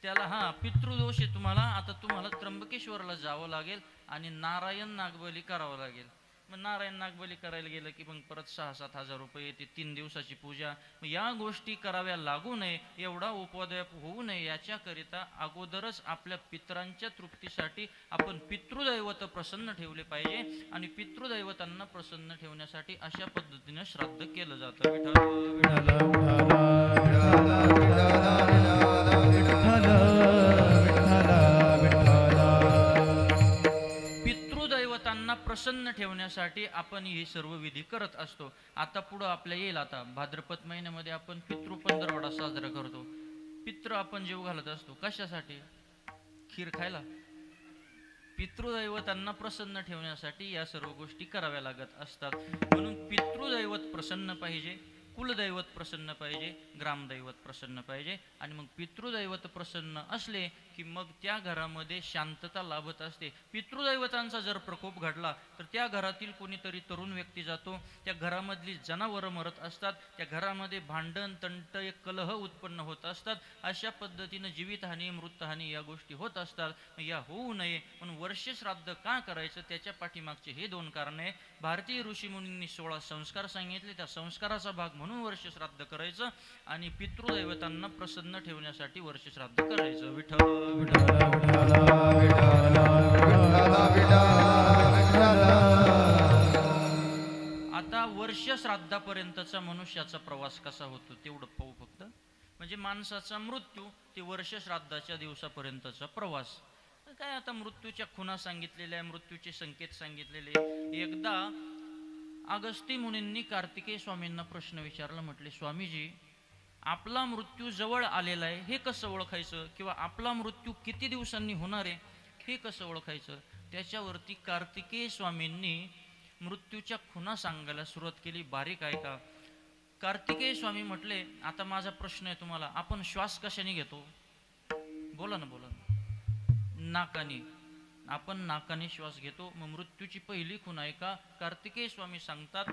त्याला पितृदोष आहे तुम्हाला. आता तुम्हाला त्र्यंबकेश्वरला जावं लागेल आणि नारायण नागबली करावं लागेल. मग नारायण नागबली करायला गेलं की मग परत 6-7 हजार रुपये येते, 3 दिवसाची पूजा. मग या गोष्टी कराव्या लागू नये, एवढा उपद्व्याप होऊ नये याच्याकरिता अगोदरच आपल्या पितरांच्या तृप्तीसाठी आपण पितृदैवत प्रसन्न ठेवले पाहिजे. आणि पितृदैवतांना प्रसन्न ठेवण्यासाठी अशा पद्धतीनं श्राद्ध केलं जातं. पितृदैवतांना प्रसन्न ठेवण्यासाठी आपण हे सर्व विधी करत असतो. आता पुढं आपल्या येईल, आता भाद्रपद महिन्यामध्ये आपण पितृ पंधरवडा साजरा करतो. पितृ आपण जीव घालत असतो कशासाठी? खीर खायला. पितृदैवतांना प्रसन्न ठेवण्यासाठी या सर्व गोष्टी कराव्या लागत असतात. म्हणून पितृदैवत प्रसन्न पाहिजे, कुलदैवत प्रसन्न पाहिजे, ग्रामदैवत प्रसन्न पाहिजे. आणि मग पितृदैवत प्रसन्न असले की मग त्या घरामध्ये शांतता लाभत असते. पितृदैवतांचा जर प्रकोप घडला तर त्या घरातील कोणीतरी तरुण व्यक्ती जातो, त्या घरामधली जनावरं मरत असतात, त्या घरामध्ये भांडण तंट कलह उत्पन्न होत असतात. अशा पद्धतीनं जीवितहानी मृतहानी या गोष्टी होत असतात. या होऊ नये म्हणून वर्ष श्राद्ध का करायचं त्याच्या पाठीमागचे हे 2 कारणे. भारतीय ऋषीमुनींनी 16 संस्कार सांगितले, त्या संस्काराचा भाग म्हणून वर्ष श्राद्ध करायचं आणि पितृदैवतांना प्रसन्न ठेवण्यासाठी वर्ष श्राद्ध करायचं. विठ्ठल आता वर्ष श्राद्धापर्यंतचा मनुष्याचा प्रवास कसा होतो तेवढं पाहू फक्त. म्हणजे माणसाचा मृत्यू ते वर्ष श्राद्धाच्या दिवसापर्यंतचा प्रवास. काय आता मृत्यूच्या खुणा सांगितलेल्या, मृत्यूचे संकेत सांगितलेले. एकदा अगस्ती मुनींनी कार्तिकेय स्वामींना प्रश्न विचारला, म्हटले स्वामीजी आपला मृत्यू जवळ आलेला आहे हे कसं ओळखायचं, किंवा आपला मृत्यू किती दिवसांनी होणार आहे हे कसं ओळखायचं. त्याच्यावरती कार्तिकेय स्वामींनी मृत्यूच्या खुणा सांगायला सुरुवात केली. बारीक ऐका. कार्तिकेय स्वामी म्हटले आता माझा प्रश्न आहे तुम्हाला, आपण श्वास कशाने घेतो? बोला ना बोला ना. नाकाने. आपण नाकाने श्वास घेतो. मग मृत्यूची पहिली खूण ऐका. कार्तिकेय स्वामी सांगतात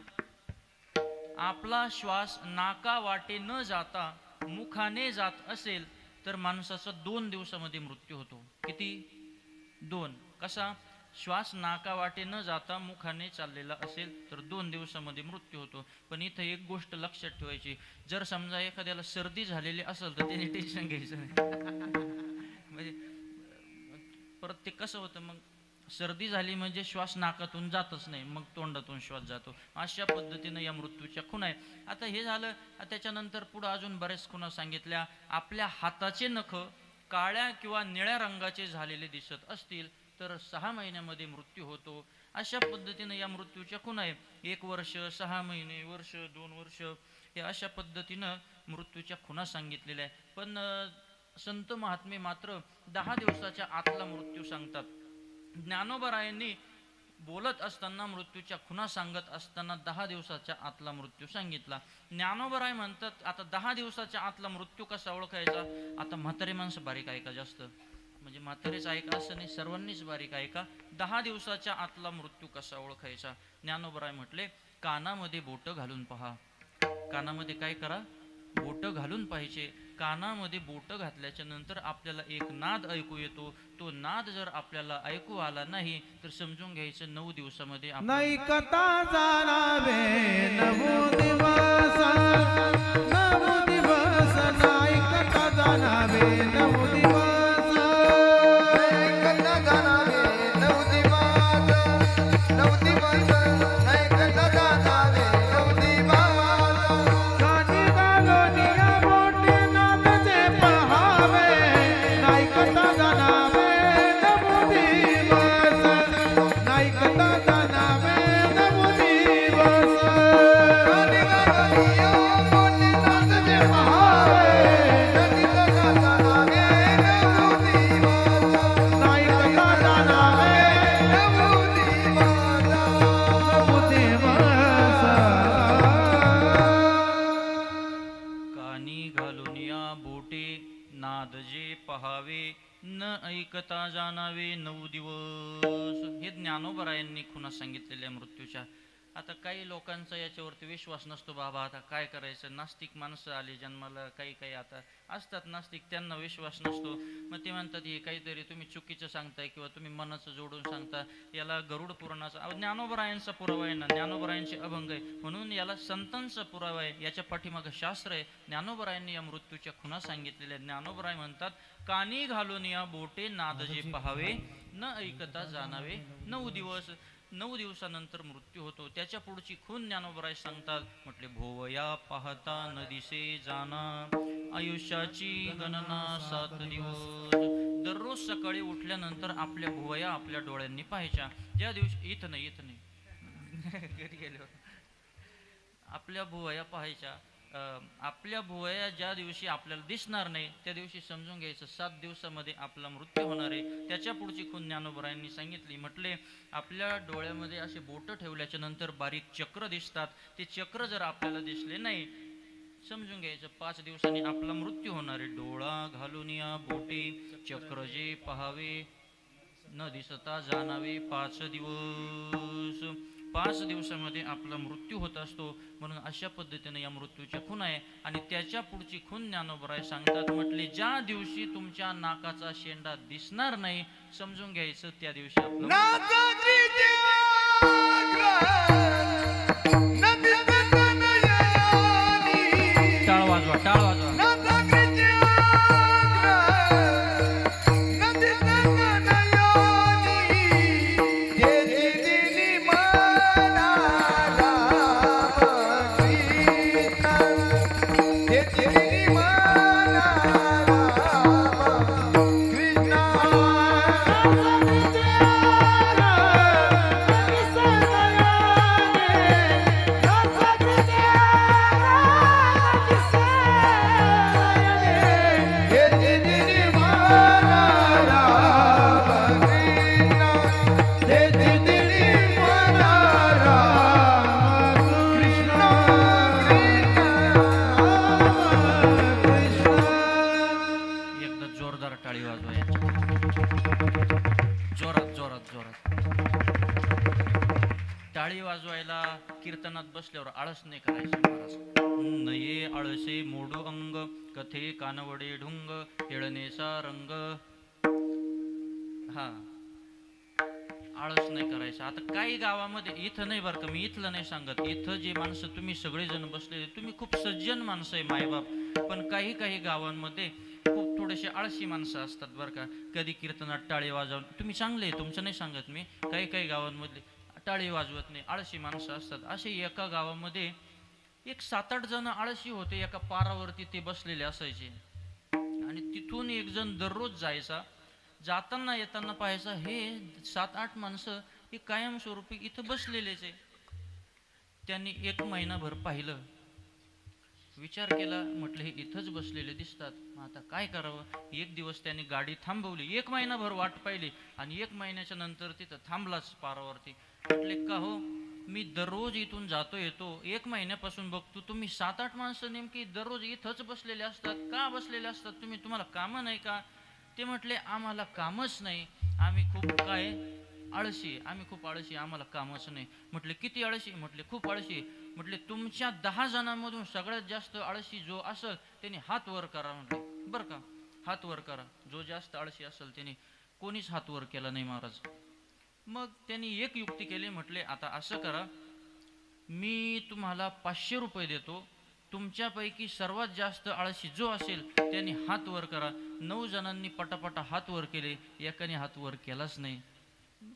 आपला श्वास नाका वाटे न जाता मुखाने जात असेल तर माणसाचा 2 दिवसामध्ये मृत्यू होतो. किती? 2. कसा? श्वास नाका वाटे न जाता मुखाने चाललेला असेल तर 2 दिवसामध्ये मृत्यू होतो. पण इथं एक गोष्ट लक्षात ठेवायची, जर समजा एखाद्याला सर्दी झालेली असेल तर त्याने टेन्शन घ्यायचं नाही. म्हणजे परत ते कसं होतं, मग सर्दी झाली म्हणजे श्वास नाकातून जातच नाही, मग तोंडातून श्वास जातो. अशा पद्धतीनं या मृत्यूच्या खुणा आहे. आता हे झालं. त्याच्यानंतर पुढे अजून बऱ्याच खुणा सांगितल्या. आपल्या हाताचे नख काळ्या किंवा निळ्या रंगाचे झालेले दिसत असतील तर 6 महिन्यामध्ये मृत्यू होतो. अशा पद्धतीनं या मृत्यूच्या खुणा आहे. 1 वर्ष, 6 महिने, वर्ष, 2 वर्ष, हे अशा पद्धतीनं मृत्यूच्या खुणा सांगितलेल्या आहे. पण संत महात्मे मात्र 10 दिवसाच्या आतला मृत्यू सांगतात. ज्ञानोबरायांनी बोलत असताना मृत्यूच्या खुणा सांगत असताना 10 दिवसाच्या आतला मृत्यू सांगितला. ज्ञानोबराय म्हणतात आता 10 दिवसाच्या आतला मृत्यू कसा ओळखायचा. आता म्हातारे माणसं बारीक ऐका, जास्त म्हणजे म्हातारेच ऐका असं नाही, सर्वांनीच बारीक ऐका. 10 दिवसाच्या आतला मृत्यू कसा ओळखायचा. ज्ञानोबराय म्हटले कानामध्ये बोट घालून पहा. कानामध्ये काय करा? बोट घालून पाहिजे. कानामध्ये बोट घातल्याच्या नंतर आपल्याला एक नाद ऐकू येतो. तो नाद जर आपल्याला ऐकू आला नाही तर समजून घ्यायचं 9 दिवसामध्ये नाही कथा जाणावे 9 दिवस, 9 दिवस नाही कथा जाणावे 9 दिवस. ऐकता जाणावे 9 दिवस. हे ज्ञानोबरायांनी खुणा सांगितलेल्या मृत्यूच्या. आता काही लोकांचा याच्यावरती विश्वास नसतो. बाबा आता काय करायचं, नास्तिक माणसं आली जन्माला, काही काही आता असतात नास्तिक, त्यांना विश्वास नसतो. मग ते म्हणतात हे काहीतरी तुम्ही चुकीचं सांगताय किंवा तुम्ही मनाचं जोडून सांगता. याला गरुड पुराणाचा ज्ञानोबरायांचा पुरावा आहे ना, ज्ञानोबरायांचे अभंग आहे म्हणून याला संतांचा पुरावा आहे. याच्या पाठीमागं शास्त्र आहे. ज्ञानोबरायांनी या मृत्यूच्या खुणा सांगितलेल्या. ज्ञानोबराय म्हणतात, कानी घालून या बोटे नाद जे पहावे, न ऐकता जाणावे 9 दिवस. 9 दिवसानंतर मृत्यू होतो. त्याच्या पुढची खून ज्ञानोबराय सांगतात. म्हटले, भोवया पाहता न दिसे जाना, आयुष्याची गणना 7 दिवस. दररोज सकाळी उठल्यानंतर आपल्या भुवया आपल्या डोळ्यांनी पाहायच्या. ज्या दिवशी इथं नाही घरी गेल्यावर आपल्या भुवया पाहायच्या. आपल्या भुवया ज्या दिवशी आपल्याला दिसणार नाही त्या दिवशी समजून घ्यायचं 7 दिवसामध्ये आपला मृत्यू होणार आहे. त्याच्या पुढची खून ज्ञानोबरायांनी सांगितली. म्हटले, आपल्या डोळ्यामध्ये असे बोट ठेवल्याच्या नंतर बारीक चक्र दिसतात. ते चक्र जर आपल्याला दिसले नाही समजून घ्यायचं 5 दिवसांनी आपला मृत्यू होणार आहे. डोळा घालून या बोटे चक्र जे पहावे, न दिसता जाणावे 5 दिवस. 5 दिवसामध्ये आपला मृत्यू होत असतो. म्हणून अशा पद्धतीने या मृत्यूच्या खून आहे. आणि त्याच्या पुढची खून ज्ञानोबराय सांगतात. म्हटले, ज्या दिवशी तुमच्या नाकाचा शेंडा दिसणार नाही समजून घ्यायचं त्या दिवशी आपलं टाळ वाजवा, टाळ वाजवा. टाळी वाजवायला कीर्तनात बसल्यावर आळस नाही करायचं महाराज. नये आळसे मोडू अंग, कथे कानवडे ढुंग, हेळणेचा रंग. हा, आळस नाही करायचं. आता काही गावामध्ये, इथं नाही बरं का, मी इथलं नाही सांगत, इथं जे माणसं तुम्ही सगळेजण बसलेले तुम्ही खूप सज्जन माणसं आहे मायबाप. पण काही काही गावांमध्ये खूप थोडेसे आळशी माणसं असतात बरं का. कधी कीर्तनात टाळी वाजवून, तुम्ही चांगले तुमचं नाही सांगत मी, काही काही गावांमधले टाळी वाजवत नाही आळशी माणसं असतात. असे एका गावामध्ये एक 7-8 जण आळशी होते. एका पारावरती ते बसलेले असायचे आणि तिथून एक जण दररोज जायचा. जाताना येताना पाहायचा हे 7-8 माणसं हे कायमस्वरूपी इथं बसलेलेच आहे. त्यांनी 1 महिनाभर पाहिलं, विचार केला, म्हटलं हे इथंच बसलेले दिसतात, आता काय करावं. एक दिवस त्यांनी गाडी थांबवली. 1 महिनाभर वाट पाहिली आणि 1 महिन्याच्या नंतर तिथं थांबलाच पारावरती. म्हटले, का हो, मी दररोज इथून जातो येतो, 1 महिन्यापासून बघतो तुम्ही 7-8 माणसं नेमकी दररोज इथंच बसलेले असतात. का बसलेले असतात तुम्ही, तुम्हाला कामं नाही का. ते म्हटले, आम्हाला कामच नाही, आम्ही खूप काय आळशी, आम्ही खूप आळशी, आम्हाला कामच नाही. म्हटले, किती आळशी. म्हटले, खूप आळशी. म्हटले, तुमच्या 10 जणांमधून सगळ्यात जास्त आळशी जो असेल त्याने हात वर करा. म्हटले, बरं का, हात वर करा. जो जास्त आळशी असेल त्याने, कोणीच हात वर केला नाही महाराज. मग त्यांनी एक युक्ती केली. म्हटले, आता असं करा, मी तुम्हाला 500 रुपये देतो, तुमच्यापैकी सर्वात जास्त आळशी जो असेल त्याने हात वर करा. 9 जणांनी पटापटा हात वर केले, एकाने हात वर केलाच नाही.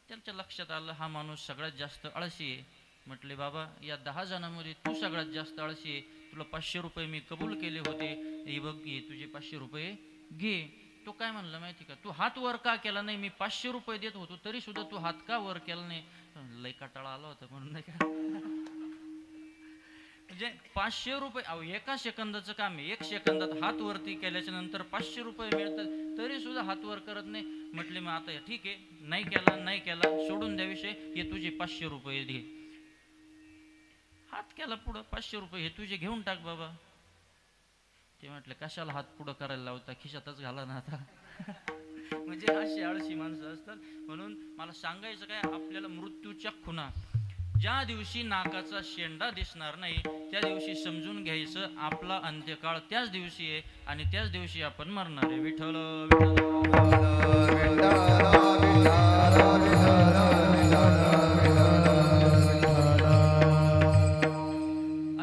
त्यांच्या लक्षात आलं हा माणूस सगळ्यात जास्त आळशी आहे. म्हटले, बाबा या 10 जणांमध्ये तू सगळ्यात जास्त आळशी आहे, तुला 500 रुपये मी कबूल केले होते, हे बघ घे तुझे 500 रुपये घे. तो काय म्हणला माहिती का, तू हात वर का केला नाही, मी 500 रुपये देत होतो तरी सुद्धा तू हात का वर केला नाही. लय कटाळा आला होता म्हणून नाही का. म्हणजे 500 रुपये, अहो 1 सेकंदाचं काम आहे, 1 सेकंदात हात वरती केल्याच्या नंतर 500 रुपये मिळतात तरी सुद्धा हात वर करत नाही. म्हटले, मग आता ठीक आहे, नाही केला सोडून द्या विषय, हे तुझे 500 रुपये दे. हात केला पुढं, 500 रुपये हे तुझे घेऊन टाक बाबा. ते म्हटले, कशाला हात पुढं करायला लावता, खिशातच घाला ना आता. म्हणजे अशी आळशी माणसं असतात. म्हणून मला सांगायचं काय, आपल्याला मृत्यूच्या खुणा ज्या दिवशी नाकाचा शेंडा दिसणार नाही त्या दिवशी समजून घ्यायचं आपला अंत्यकाळ त्याच दिवशी आहे आणि त्याच दिवशी आपण मरणार आहे. विठ्ठल विठ्ठल.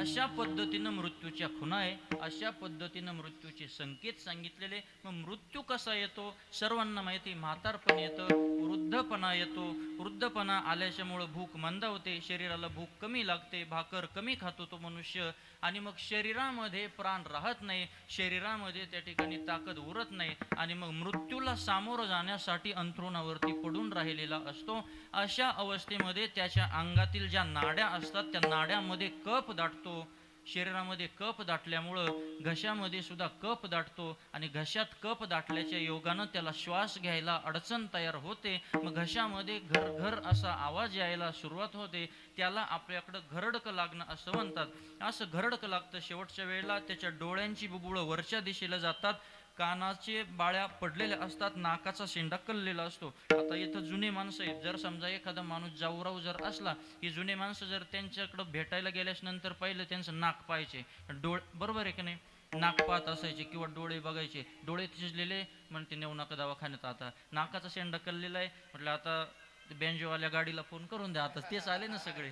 अशा पद्धतीनं मृत्यूच्या खुणा आहे, अशा पद्धतीनं मृत्यूचे संकेत सांगितलेले. मग मृत्यू कसा येतो सर्वांना माहिती. म्हातारपण येतं, वृद्धपणा येतो. वृद्धपणा आल्याच्यामुळं भूक मंदावते, शरीराला भूक कमी लागते, भाकर कमी खातो तो मनुष्य आणि मग शरीरामध्ये प्राण राहत नाही, शरीरामध्ये त्या ठिकाणी ताकद उरत नाही आणि मग मृत्यूला सामोरं जाण्यासाठी अंथरुणावरती पडून राहिलेला असतो. अशा अवस्थेमध्ये त्याच्या अंगातील ज्या नाड्या असतात त्या नाड्यामध्ये कफ दाटतो. शरीरामध्ये कफ दाटल्यामुळं घशामध्ये सुद्धा कफ दाटतो आणि घशात कफ दाटल्याच्या योगानं त्याला श्वास घ्यायला अडचण तयार होते. मग घशामध्ये घरघर असा आवाज यायला सुरुवात होते. त्याला आपल्याकडं घरडकं लागणं असं म्हणतात. असं घरडकं लागतं. शेवटच्या वेळेला त्याच्या डोळ्यांची बुबुळं वरच्या दिशेला जातात, कानाचे बाळ्या पडलेल्या असतात, नाकाचा शेंडा कललेला असतो. आता इथं जुने माणसं आहेत, जर समजा एखादा माणूस जाऊराव जर असला, ही जुने माणसं जर त्यांच्याकडं भेटायला गेल्यास नंतर पहिलं त्यांचं नाक पाहायचे, बरोबर आहे की नाही, नाक पाहत असायचे किंवा डोळे बघायचे. डोळे शिजलेले म्हणते नेऊ नका दवाखान्यात. आता नाकाचा शेंडा कललेला आहे म्हटलं आता बँजोवाल्या गाडीला फोन करून द्या, आता तेच आले ना सगळे.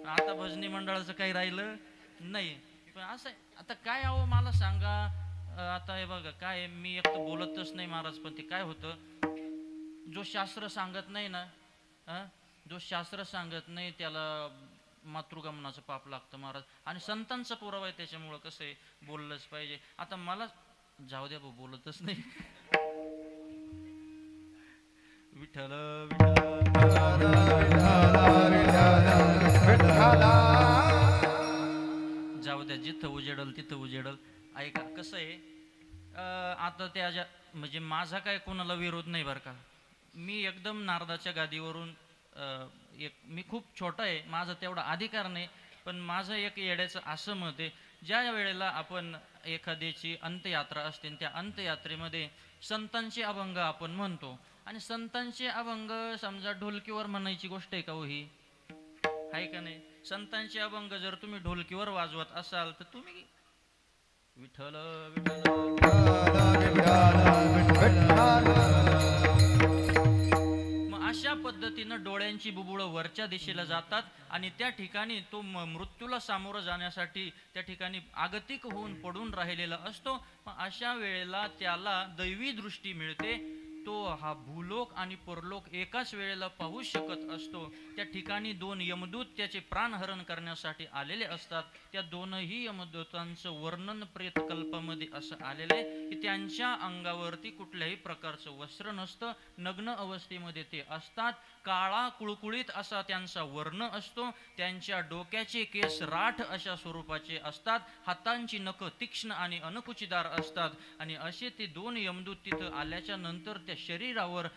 आता भजनी मंडळाचं काही राहिलं नाही. पण असं आता काय अहो मला सांगा, आता हे बघा काय, मी एक तर बोलतच नाही महाराज, पण ते काय होतं, जो शास्त्र सांगत नाही ना, जो शास्त्र सांगत नाही त्याला मातृगमनाचं पाप लागतं महाराज. आणि संतांचा पुरावा आहे, त्याच्यामुळं कसं आहे बोललंच पाहिजे. आता मला जाऊ द्या भाऊ, बोलतच नाही. विठ्ठल जाऊ द्या, जिथं उजेडल तिथं उजेडल. ऐका कसं आहे, आता त्या म्हणजे माझा काय कोणाला विरोध नाही बरं का. मी एकदम नारदाच्या गादीवरून मी खूप छोटा आहे, माझा तेवढा अधिकार नाही. पण माझं एक येड्याचं असं मत आहे, ज्या वेळेला आपण एखाद्याची अंत्ययात्रा असते त्या अंत्ययात्रेमध्ये संतांचे अभंग आपण म्हणतो आणि संतांचे अभंग समजा ढोलकीवर म्हणायची गोष्ट आहे का हो ही, आहे का नाही. संतांचे अभंग जर तुम्ही ढोलकीवर वाजवत असाल तर तुम्ही विठ्ठल मग अशा पद्धतीनं डोळ्यांची बुबुळं वरच्या दिशेला जातात आणि त्या ठिकाणी तो मृत्यूला सामोरं जाण्यासाठी त्या ठिकाणी आगतिक होऊन पडून राहिलेला असतो. मग अशा वेळेला त्याला दैवी दृष्टी मिळते. तो हा भूलोक आणि परलोक एकाच वेळेला पाहू शकत असतो. त्या ठिकाणी दोन यमदूत त्याचे प्राणहरण करण्यासाठी आलेले असतात. त्या दोनही यमदूतांचं वर्णन प्रेतकल्पामध्ये असं आलेले की त्यांच्या अंगावरती कुठल्याही प्रकारचं वस्त्र नसतं, नग्न अवस्थेमध्ये ते असतात. काळा कुळकुळीत असा त्यांचा वर्ण असतो. त्यांच्या डोक्याचे केस राठ अशा स्वरूपाचे असतात. हातांची नख तीक्ष्ण आणि अनकुचीदार असतात. आणि असे ते दोन यमदूत तिथं आल्याच्या नंतर त्या शरीरावर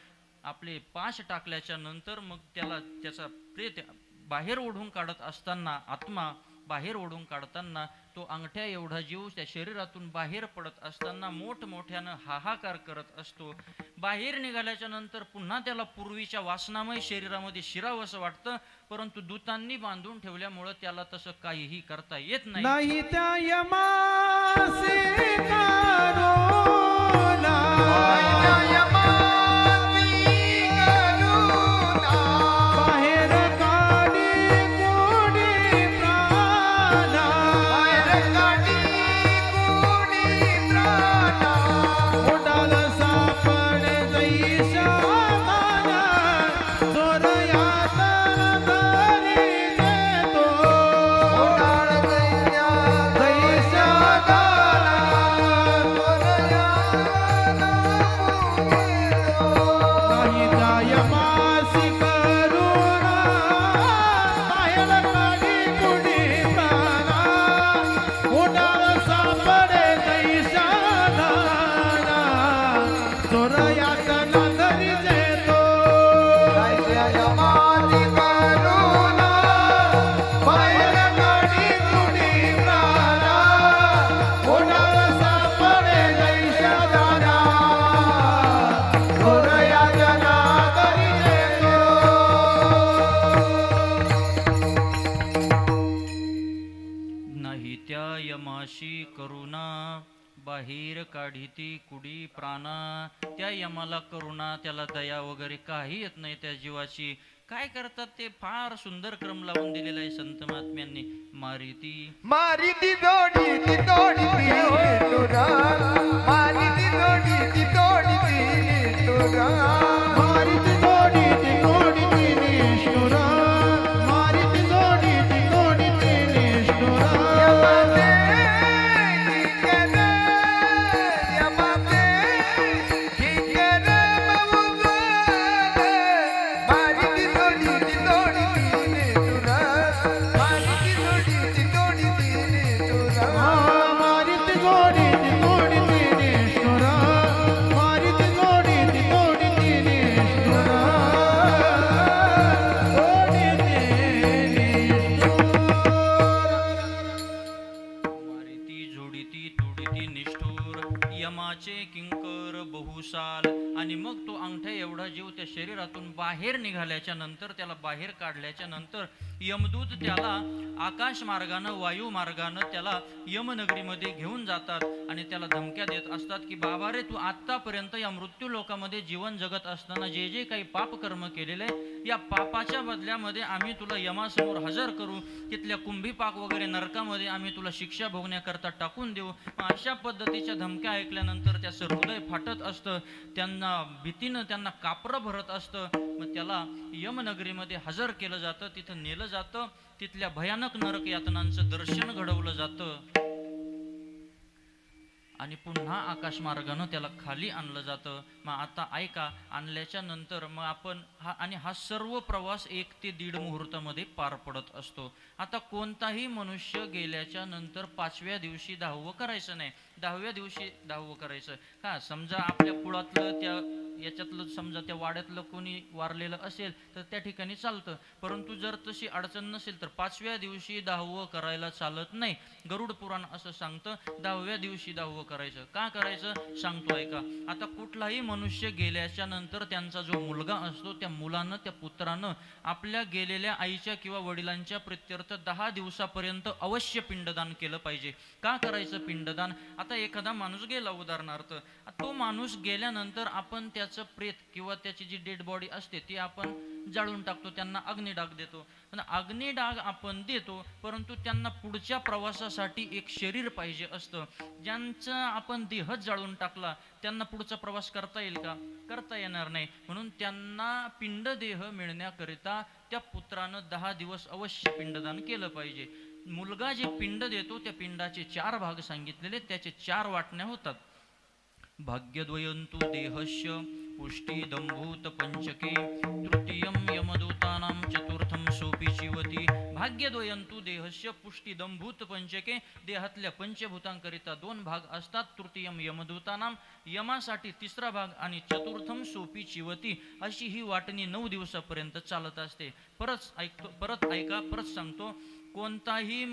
आपले पाश टाकल्याच्या नंतर मग त्याचा प्रेत बाहेर ओढून काढत असताना, आत्मा बाहेर ओढून काढताना तो अंगठ्या एवढा जीव त्या शरीरातून बाहेर पडत असताना मोठमोठ्यानं हाहाकार करत असतो. बाहेर निघाल्याच्या नंतर पुन्हा त्याला पूर्वीच्या वासनामय शरीरामध्ये शिरावंसं वाटतं, परंतु दूतांनी बांधून ठेवल्यामुळं त्याला तसं काहीही करता येत नाही. नाही त्या यमासे करुणा, बाहेर काढी कोणी प्राणा, ओढाल सापडे जैसा दाना, चोर यातन धरी देतो, जैसा दाना, चोर बाहेर काढिती कुडी प्राणा. त्या यमाला करुणा, त्याला दया वगैरे काही येत नाही त्या जीवाची. काय करतात ते फार सुंदर क्रम लावून दिलेला आहे संत महात्म्यांनी. मारिती मारी ती जोडी ती तोडी ती निष्ठुरा. मारी ती जोडी ती तोडी ती निष्ठुरा. मारिती जोडी ती कोडी ती निष्ठुरा. मारिती जोडी ती कोडी ती निष्ठुरा. यमाते किंकर यमाते किंकर मऊगल. मारी ती जोडी ती तोडी ती निष्ठुरा. मारी ती जोडी ती तोडी ती निष्ठुरा. मारिती जोडी ती कोडी ती निष्ठुरा. मारिती जोडी ती कोडी ती निष्ठुरा. कोडी ती मारिती झोडिती तुडिती निष्ठूर. यमाचे किंकर बहुसाल. आणि मग तो अंगठ्या एवढा जीव त्या शरीरातून बाहेर निघाल्याच्या नंतर, त्याला बाहेर काढल्याच्या नंतर यमदूत त्याला आकाश मार्गानं वायू मार्गानं त्याला यमनगरीमध्ये घेऊन जातात आणि त्याला धमक्या देत असतात की बाबा रे, तू आतापर्यंत या मृत्यू लोकामध्ये जीवन जगत असताना जे जे काही पाप कर्म केलेले, या पापाच्या बदल्यामध्ये आम्ही तुला यमासमोर हजर करू. तिथल्या कुंभीपाक वगैरे नरकामध्ये आम्ही तुला शिक्षा भोगण्याकरता टाकून देऊ. अशा पद्धतीच्या धमक्या ऐकल्यानंतर त्याचं हृदय फाटत असतं. त्यांना भीतीनं त्यांना कापरं भरत असतं. मग त्याला यमनगरीमध्ये हजर केलं जातं, तिथं नेलं जातं. तिथल्या भयानक नरक यातनांचं दर्शन घडवलं जातं आणि पुन्हा आकाश मार्गानं त्याला खाली आणलं जातं. मग आता ऐका, आणल्याच्या नंतर मग आपण हा सर्व प्रवास 1 ते 1.5 मुहूर्तामध्ये पार पडत असतो. आता कोणताही मनुष्य गेल्याच्या नंतर 5व्या दिवशी 10वं करायचं नाही, 10व्या दिवशी 10वं करायचं. का समजा आपल्या कुळातलं त्या याच्यातलं समजा त्या वाड्यातलं कोणी वारलेलं असेल तर त्या ठिकाणी चालतं. परंतु जर तशी अडचण नसेल तर 5व्या दिवशी 10वं करायला चालत नाही. गरुड पुराण असं सांगतं 10व्या दिवशी 10वं करायचं. का करायचं सांगतो ऐका. आता कुठलाही मनुष्य गेल्याच्या नंतर त्यांचा जो मुलगा असतो, त्या मुलानं त्या पुत्रानं आपल्या गेलेल्या आईच्या किंवा वडिलांच्या प्रित्यर्थ 10 दिवसापर्यंत अवश्य पिंडदान केलं पाहिजे. का करायचं पिंडदान? आता एखादा माणूस गेला उदाहरणार्थ, तो माणूस गेल्यानंतर आपण त्याचं प्रेत किंवा त्याची जी डेड बॉडी असते ती आपण जाळून टाकतो, त्यांना अग्निडाग देतो. पण अग्निडाग आपण देतो, परंतु त्यांना पुढच्या प्रवासासाठी एक शरीर पाहिजे असतं. ज्यांचा आपण देहच जाळून टाकला त्यांना पुढचा प्रवास करता येईल का? करता येणार नाही. म्हणून त्यांना पिंडदेह मिळण्याकरिता त्या पुत्रानं 10 दिवस अवश्य पिंडदान केलं पाहिजे. मुलगा जे पिंड देतो त्या पिंडाचे 4 भाग सांगितलेले, त्याचे 4 वाटण्या होतात. भाग्यद्वयंतु देहस्य पुष्टी दंभूत पंचके तृतीयं यमदूतानां चतुर्थं सोपी जीवती. भाग्यद्वयंतु देहस्य पुष्टी दंभूत पंचके. देहातल्या पंचभूतांकरिता 2 भाग असतात. तृतीयं यमदूतानां, यमासाठी 3रा भाग, आणि चतुर्थम सोपी चिवती. अशी ही वाटणी 9 दिवसापर्यंत चालत असते. परत ऐका, परत सांगतो. कोणताही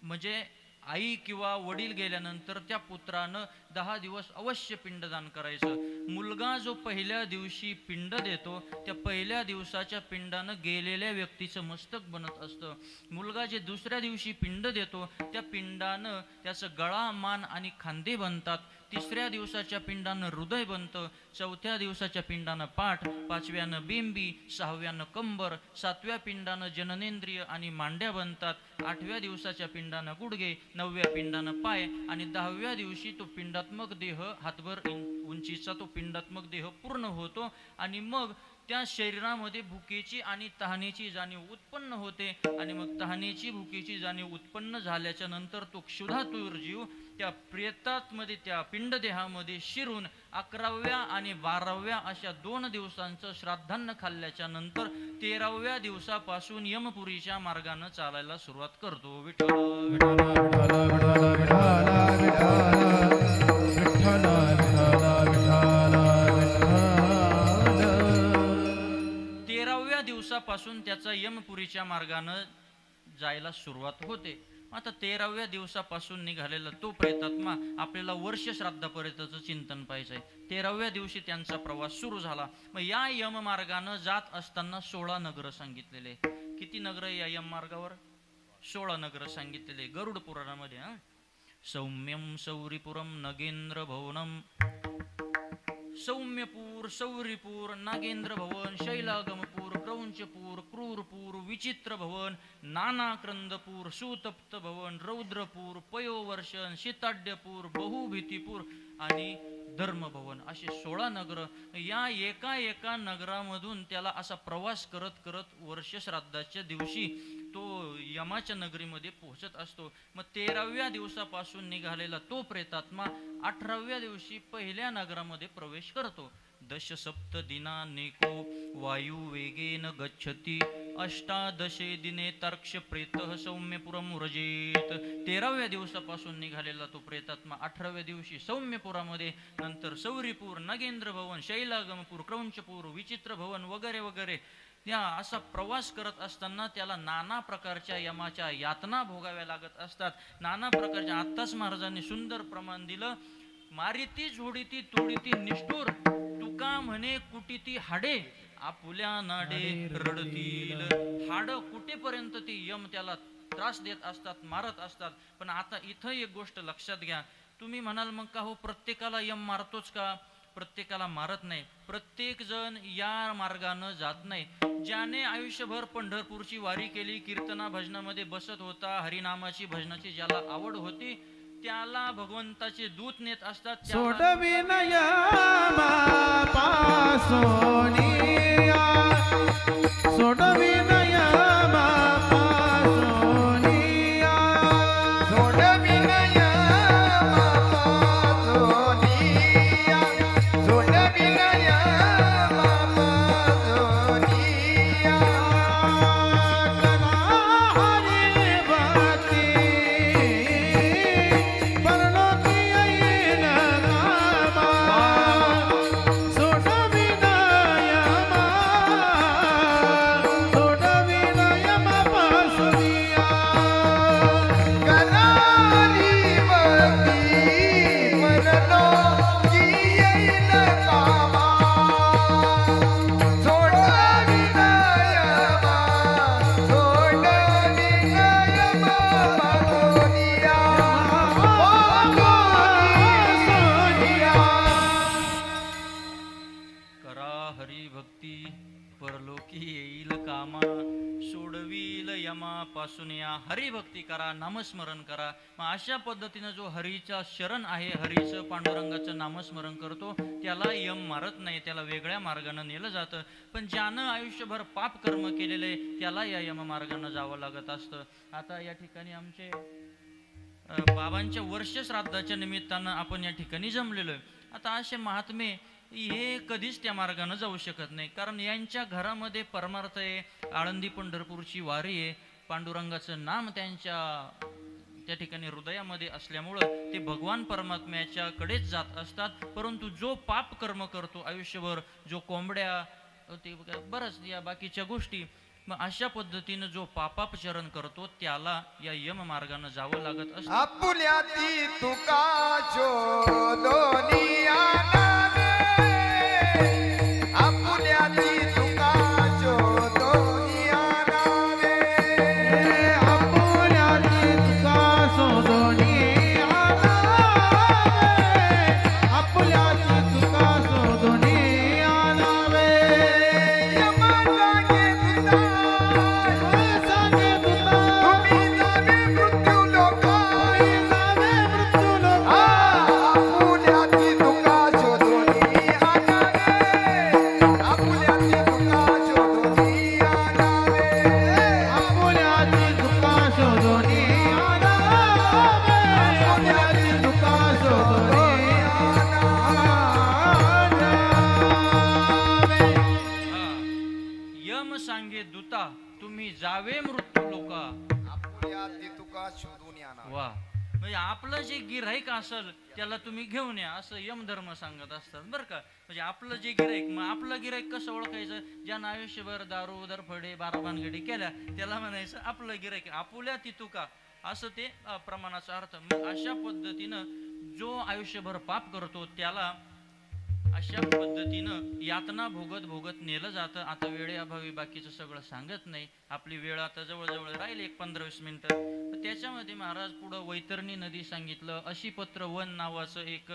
म्हणजे आई किंवा वडील गेल्यानंतर त्या पुत्रानं 10 दिवस अवश्य पिंडदान करायचं. मुलगा जो पहिल्या दिवशी पिंड देतो त्या पहिल्या दिवसाच्या पिंडानं गेलेल्या व्यक्तीचं मस्तक बनत असतं. मुलगा जे 2ऱ्या दिवशी पिंड देतो त्या पिंडानं त्याचं गळा, मान आणि खांदे बनतात. 3ऱ्या दिवसाच्या पिंडानं हृदय बनतं. 4थ्या दिवसाच्या पिंडानं पाठ, 5व्यानं बिंबी, 6व्यानं कंबर, 7व्या पिंडानं जननेंद्रिय आणि मांड्या बनतात. 8व्या दिवसाच्या पिंडानं गुडघे, 9व्या पिंडानं पाय आणि 10व्या दिवशी तो पिंडात्मक देह हातभर उंचीचा तो पिंडात्मक देह पूर्ण होतो. आणि मग त्या शरीरामध्ये भुकेची आणि तहानेची जाणीव उत्पन्न होते. आणि मग तहानेची भुकेची जाणीव उत्पन्न झाल्याच्या नंतर तो क्षुधातुर जीव त्या प्रेतात्मध्ये त्या पिंडदेहामध्ये शिरून 11व्या आणि 12व्या अशा 2 दिवसांचं श्राद्धान्न खाल्ल्याच्या नंतर 13व्या दिवसापासून यमपुरीच्या मार्गानं चालायला सुरुवात करतो. विठ्ठल विठ्ठल विठ्ठल विठ्ठल विठ्ठल विठ्ठल. 13व्या दिवसापासून त्याचा यमपुरीच्या मार्गानं जायला सुरुवात होते. आता 13व्या दिवसापासून निघालेला तो प्रेतात्मा आपल्याला वर्ष श्राद्धापर्यंतचं चिंतन पाहिजे. 13व्या दिवशी त्यांचा प्रवास सुरू झाला. मग या यम मार्गानं जात असताना 16 नगर सांगितलेले. किती नगर या यम मार्गावर? 16 नगर सांगितलेले गरुड पुराणामध्ये. सौम्यं सौरिपुरं नगेंद्र भवनम सौम्यपूर सौरिपूर नागेंद्र भवन शैलागमपूर क्रौंचपूर क्रूरपूर विचित्र भवन नानाक्रंदपूर सुतप्त भवन रौद्रपूर पयोवर्षण शीताड्यपूर बहुभीतीपूर आणि धर्मभवन असे 16 नगर. या एका नगरामधून त्याला असा प्रवास करत करत वर्ष श्राद्धाच्या दिवशी तो यमाच्या नगरीमध्ये पोहोचत असतो. मग 13व्या दिवसापासून निघालेला तो प्रेतात्मा 18व्या दिवशी पहिल्या नगरामध्ये प्रवेश करतो. दश सप्त दिनानेको वायू वेगेन गच्छति अष्टादशे दिने तर्क्ष प्रेतः सौम्यपुरम व्रजेत. 13व्या दिवसापासून निघालेला तो प्रेतात्मा 18व्या दिवशी सौम्यपुरामध्ये, नंतर सौरीपूर नगेंद्र भवन शैलागमपूर क्रौंचपूर विचित्र भवन वगैरे वगैरे त्या असा प्रवास करत असताना त्याला नाना प्रकारच्या यमाच्या यातना भोगाव्या लागत असतात. नाना प्रकारच्या आत्ताच महाराजांनी सुंदर प्रमाण दिलं. मारिती झोडीती तोडीती निष्ठूर तुका म्हणे कुटीती हाडे आपुल्या नाडे रडतील. हाड कुठेपर्यंत ती यम त्याला त्रास देत असतात, मारत असतात. पण आता इथं एक गोष्ट लक्षात घ्या. तुम्ही म्हणाल मग का हो प्रत्येकाला यम मारतोच का? प्रत्येकाला मारत नाही. प्रत्येक जण या मार्गानं जात नाही. ज्याने आयुष्यभर पंढरपूरची वारी केली, कीर्तना भजनामध्ये बसत होता, हरिनामाची भजनाची ज्याला आवड होती, त्याला भगवंताचे दूत नेत असतात. सोडविनया पासोनिया सोडविनया पासोनिया सोडविनया पासोनिया सोडविनया पासोनिया करा हरि भक्ती परलोकी येईन कामा सोडविनया पासोनिया करारी भक्ती परलोकी येईन कामा सोडविनया पासोनिया करा हरी भक्ती परलोकी येईल कामा सोडविल यमापासून या. हरिभक्ती करा, नामस्मरण करा. मग अशा पद्धतीनं जो हरीचा शरण आहे, हरीचं पांडुरंगाचं नामस्मरण करतो, त्याला यम मारत नाही, त्याला वेगळ्या मार्गानं नेलं जातं. पण ज्यानं आयुष्यभर पाप कर्म केलेले त्याला या यम मार्गानं जावं लागत असतं. आता या ठिकाणी आमचे बाबांच्या वर्ष श्राद्धाच्या निमित्तानं आपण या ठिकाणी जमलेलो आहे. आता असे महात्मे हे कधीच त्या मार्गाने जाऊ शकत नाही, कारण यांच्या घरामध्ये परमार्थ आहे. आळंदी पंढरपूरची वारी आहे. पांडुरंगाचं नाम त्यांच्या त्या ठिकाणी हृदयामध्ये असल्यामुळं ते भगवान परमात्म्याच्याकडेच जात असतात. परंतु जो पाप कर्म करतो आयुष्यभर, जो कोंबड्या ते बरंच या बाकीच्या गोष्टी, मग अशा पद्धतीनं जो पापापचरण करतो त्याला या यम मार्गाने जावं लागत असतं. आपुल्याती तुका शोधोनिया नावे आपुल्याती तुका शोधोनिया नावे आपुल्याची तुका शोधोनिया नावे आपुल्याची तुका शोधोनिया नावे यमाचे दूता सागे दूता तुम्ही जावे मृत्यू लोका जावे मृत्यू लोका आपुल्याती तुका शोधोनिया नावे आपुल्याती तुका शोधोनिया नावे आपुल्याची तुका शोधोनिया नावे आपुल्याची तुका शोधोनिया नावे हा. यम सांगे दूता तुम्ही जावे मृत्यू लोका. आपुल्याती तुका शोधून या नावे वा, म्हणजे आपलं जे गिऱ्हाईक असेल त्याला तुम्ही घेऊन या, असं यमधर्म सांगत असतात बरं का. म्हणजे आपलं जे गिऱ्हाईक, मग आपलं गिऱ्हाईक कसं ओळखायचं? ज्यानं आयुष्यभर दारू दरफडे बाराभानगडी केल्या त्याला म्हणायचं आपलं गिऱ्हाईक. आपुल्या तितुका असं ते प्रमाणाचा अर्थ. मग अशा पद्धतीनं जो आयुष्यभर पाप करतो त्याला अशा पद्धतीनं यातना भोगत भोगत नेलं जातं. आता वेळेअभावी बाकीचं सगळं सांगत नाही. आपली वेळ आता जवळजवळ राहील 15-20 मिनिटं. त्याच्यामध्ये महाराज पुढं वैतरणी नदी सांगितलं, अशीपत्र वन नावाचं एक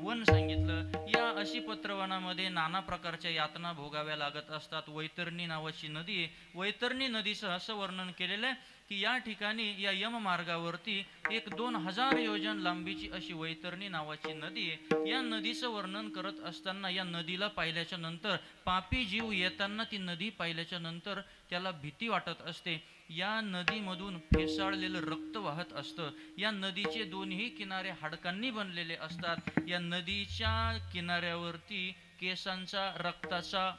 वन सांगितलं. या अशीपत्र वनामध्ये नाना प्रकारच्या यातना भोगाव्या लागत असतात. वैतरणी नावाची नदी आहे. वैतरणी नदीचं असं वर्णन केलेलं आहे की या ठिकाणी या यम मार्गावरती एक 2000 योजन लांबीची अशी वैतरणी नावाची नदी आहे. या नदीचं वर्णन करत असताना या नदीला पाहिल्याच्या नंतर पापी जीव येताना ती नदी पाहिल्याच्या नंतर त्याला भीती वाटत असते. या नदीमधून फेसाळलेलं रक्त वाहत असतं. या नदीचे दोन्ही किनारे हाडकांनी बनलेले असतात. या नदीच्या किनाऱ्यावरती केसांचा रक्ताचा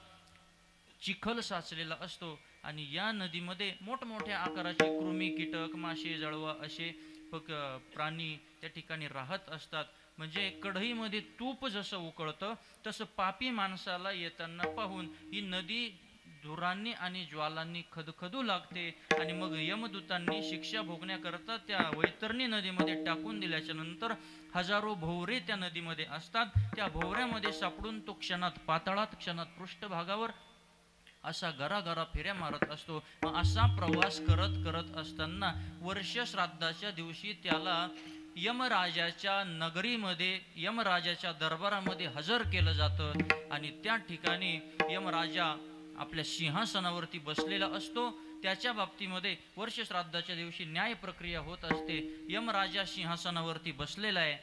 चिखल साचलेला असतो आणि या नदीमध्ये मोठमोठ्या आकाराचे कृमी, कीटक, मासे, जळवा असे प्राणी त्या ठिकाणी राहत असतात. म्हणजे कढईमध्ये तूप जसं उकळतं तसं पापी माणसाला येताना पाहून ही नदी धुरांनी आणि ज्वालांनी खदखदू लागते आणि मग यमदूतांनी शिक्षा भोगण्याकरता त्या वैतरणी नदीमध्ये टाकून दिल्याच्या नंतर हजारो भोवरे त्या नदीमध्ये असतात. त्या भोवऱ्यामध्ये सापडून तो क्षणात पाताळात, क्षणात पृष्ठभागावर असा गरागरा फेऱ्या मारत असतो. असा प्रवास करत करत असताना वर्ष श्राद्धाच्या दिवशी त्याला यमराजाच्या नगरीमध्ये, यमराजाच्या दरबारामध्ये हजर केलं जातं आणि त्या ठिकाणी यमराजा आपल्या सिंहासनावरती बसलेला असतो. त्याच्या बाबतीमध्ये वर्ष श्राद्धाच्या दिवशी न्याय प्रक्रिया होत असते. यमराजा सिंहासनावरती बसलेला आहे.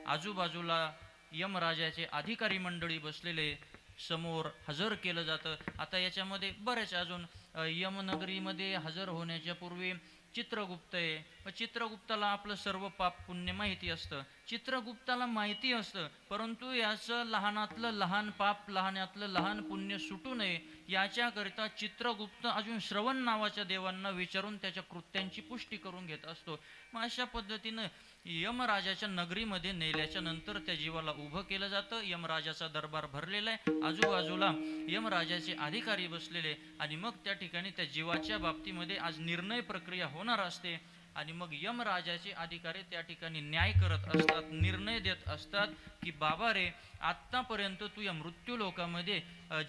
आजूबाजूला यमराजाचे अधिकारी मंडळी बसलेले, समोर हजर केलं जातं. आता याच्यामध्ये बरेच अजून यमनगरीमध्ये हजर होण्याच्या पूर्वी चित्रगुप्त आहे. चित्रगुप्ताला आपलं सर्व पाप पुण्य माहिती असतं. चित्रगुप्ताला माहिती असतं, परंतु याचं लहानातलं लहान पाप, लहानातलं लहान पुण्य सुटू नये याच्याकरिता चित्रगुप्त अजून श्रवण नावाच्या देवांना विचारून त्याच्या कृत्यांची पुष्टी करून घेत असतो. मग अशा पद्धतीनं यमराजाच्या नगरीमध्ये नेल्याच्या नंतर त्या जीवाला उभं केलं जातं. यमराजाचा दरबार भरलेला आहे. आजूबाजूला यमराजाचे अधिकारी बसलेले आणि मग त्या ठिकाणी त्या जीवाच्या बाबतीमध्ये आज निर्णय प्रक्रिया होणार असते आणि मग यमराजाचे अधिकारी त्या ठिकाणी न्याय करत असतात, निर्णय देत असतात की बाबा रे, आत्तापर्यंत तू या मृत्यू लोकामध्ये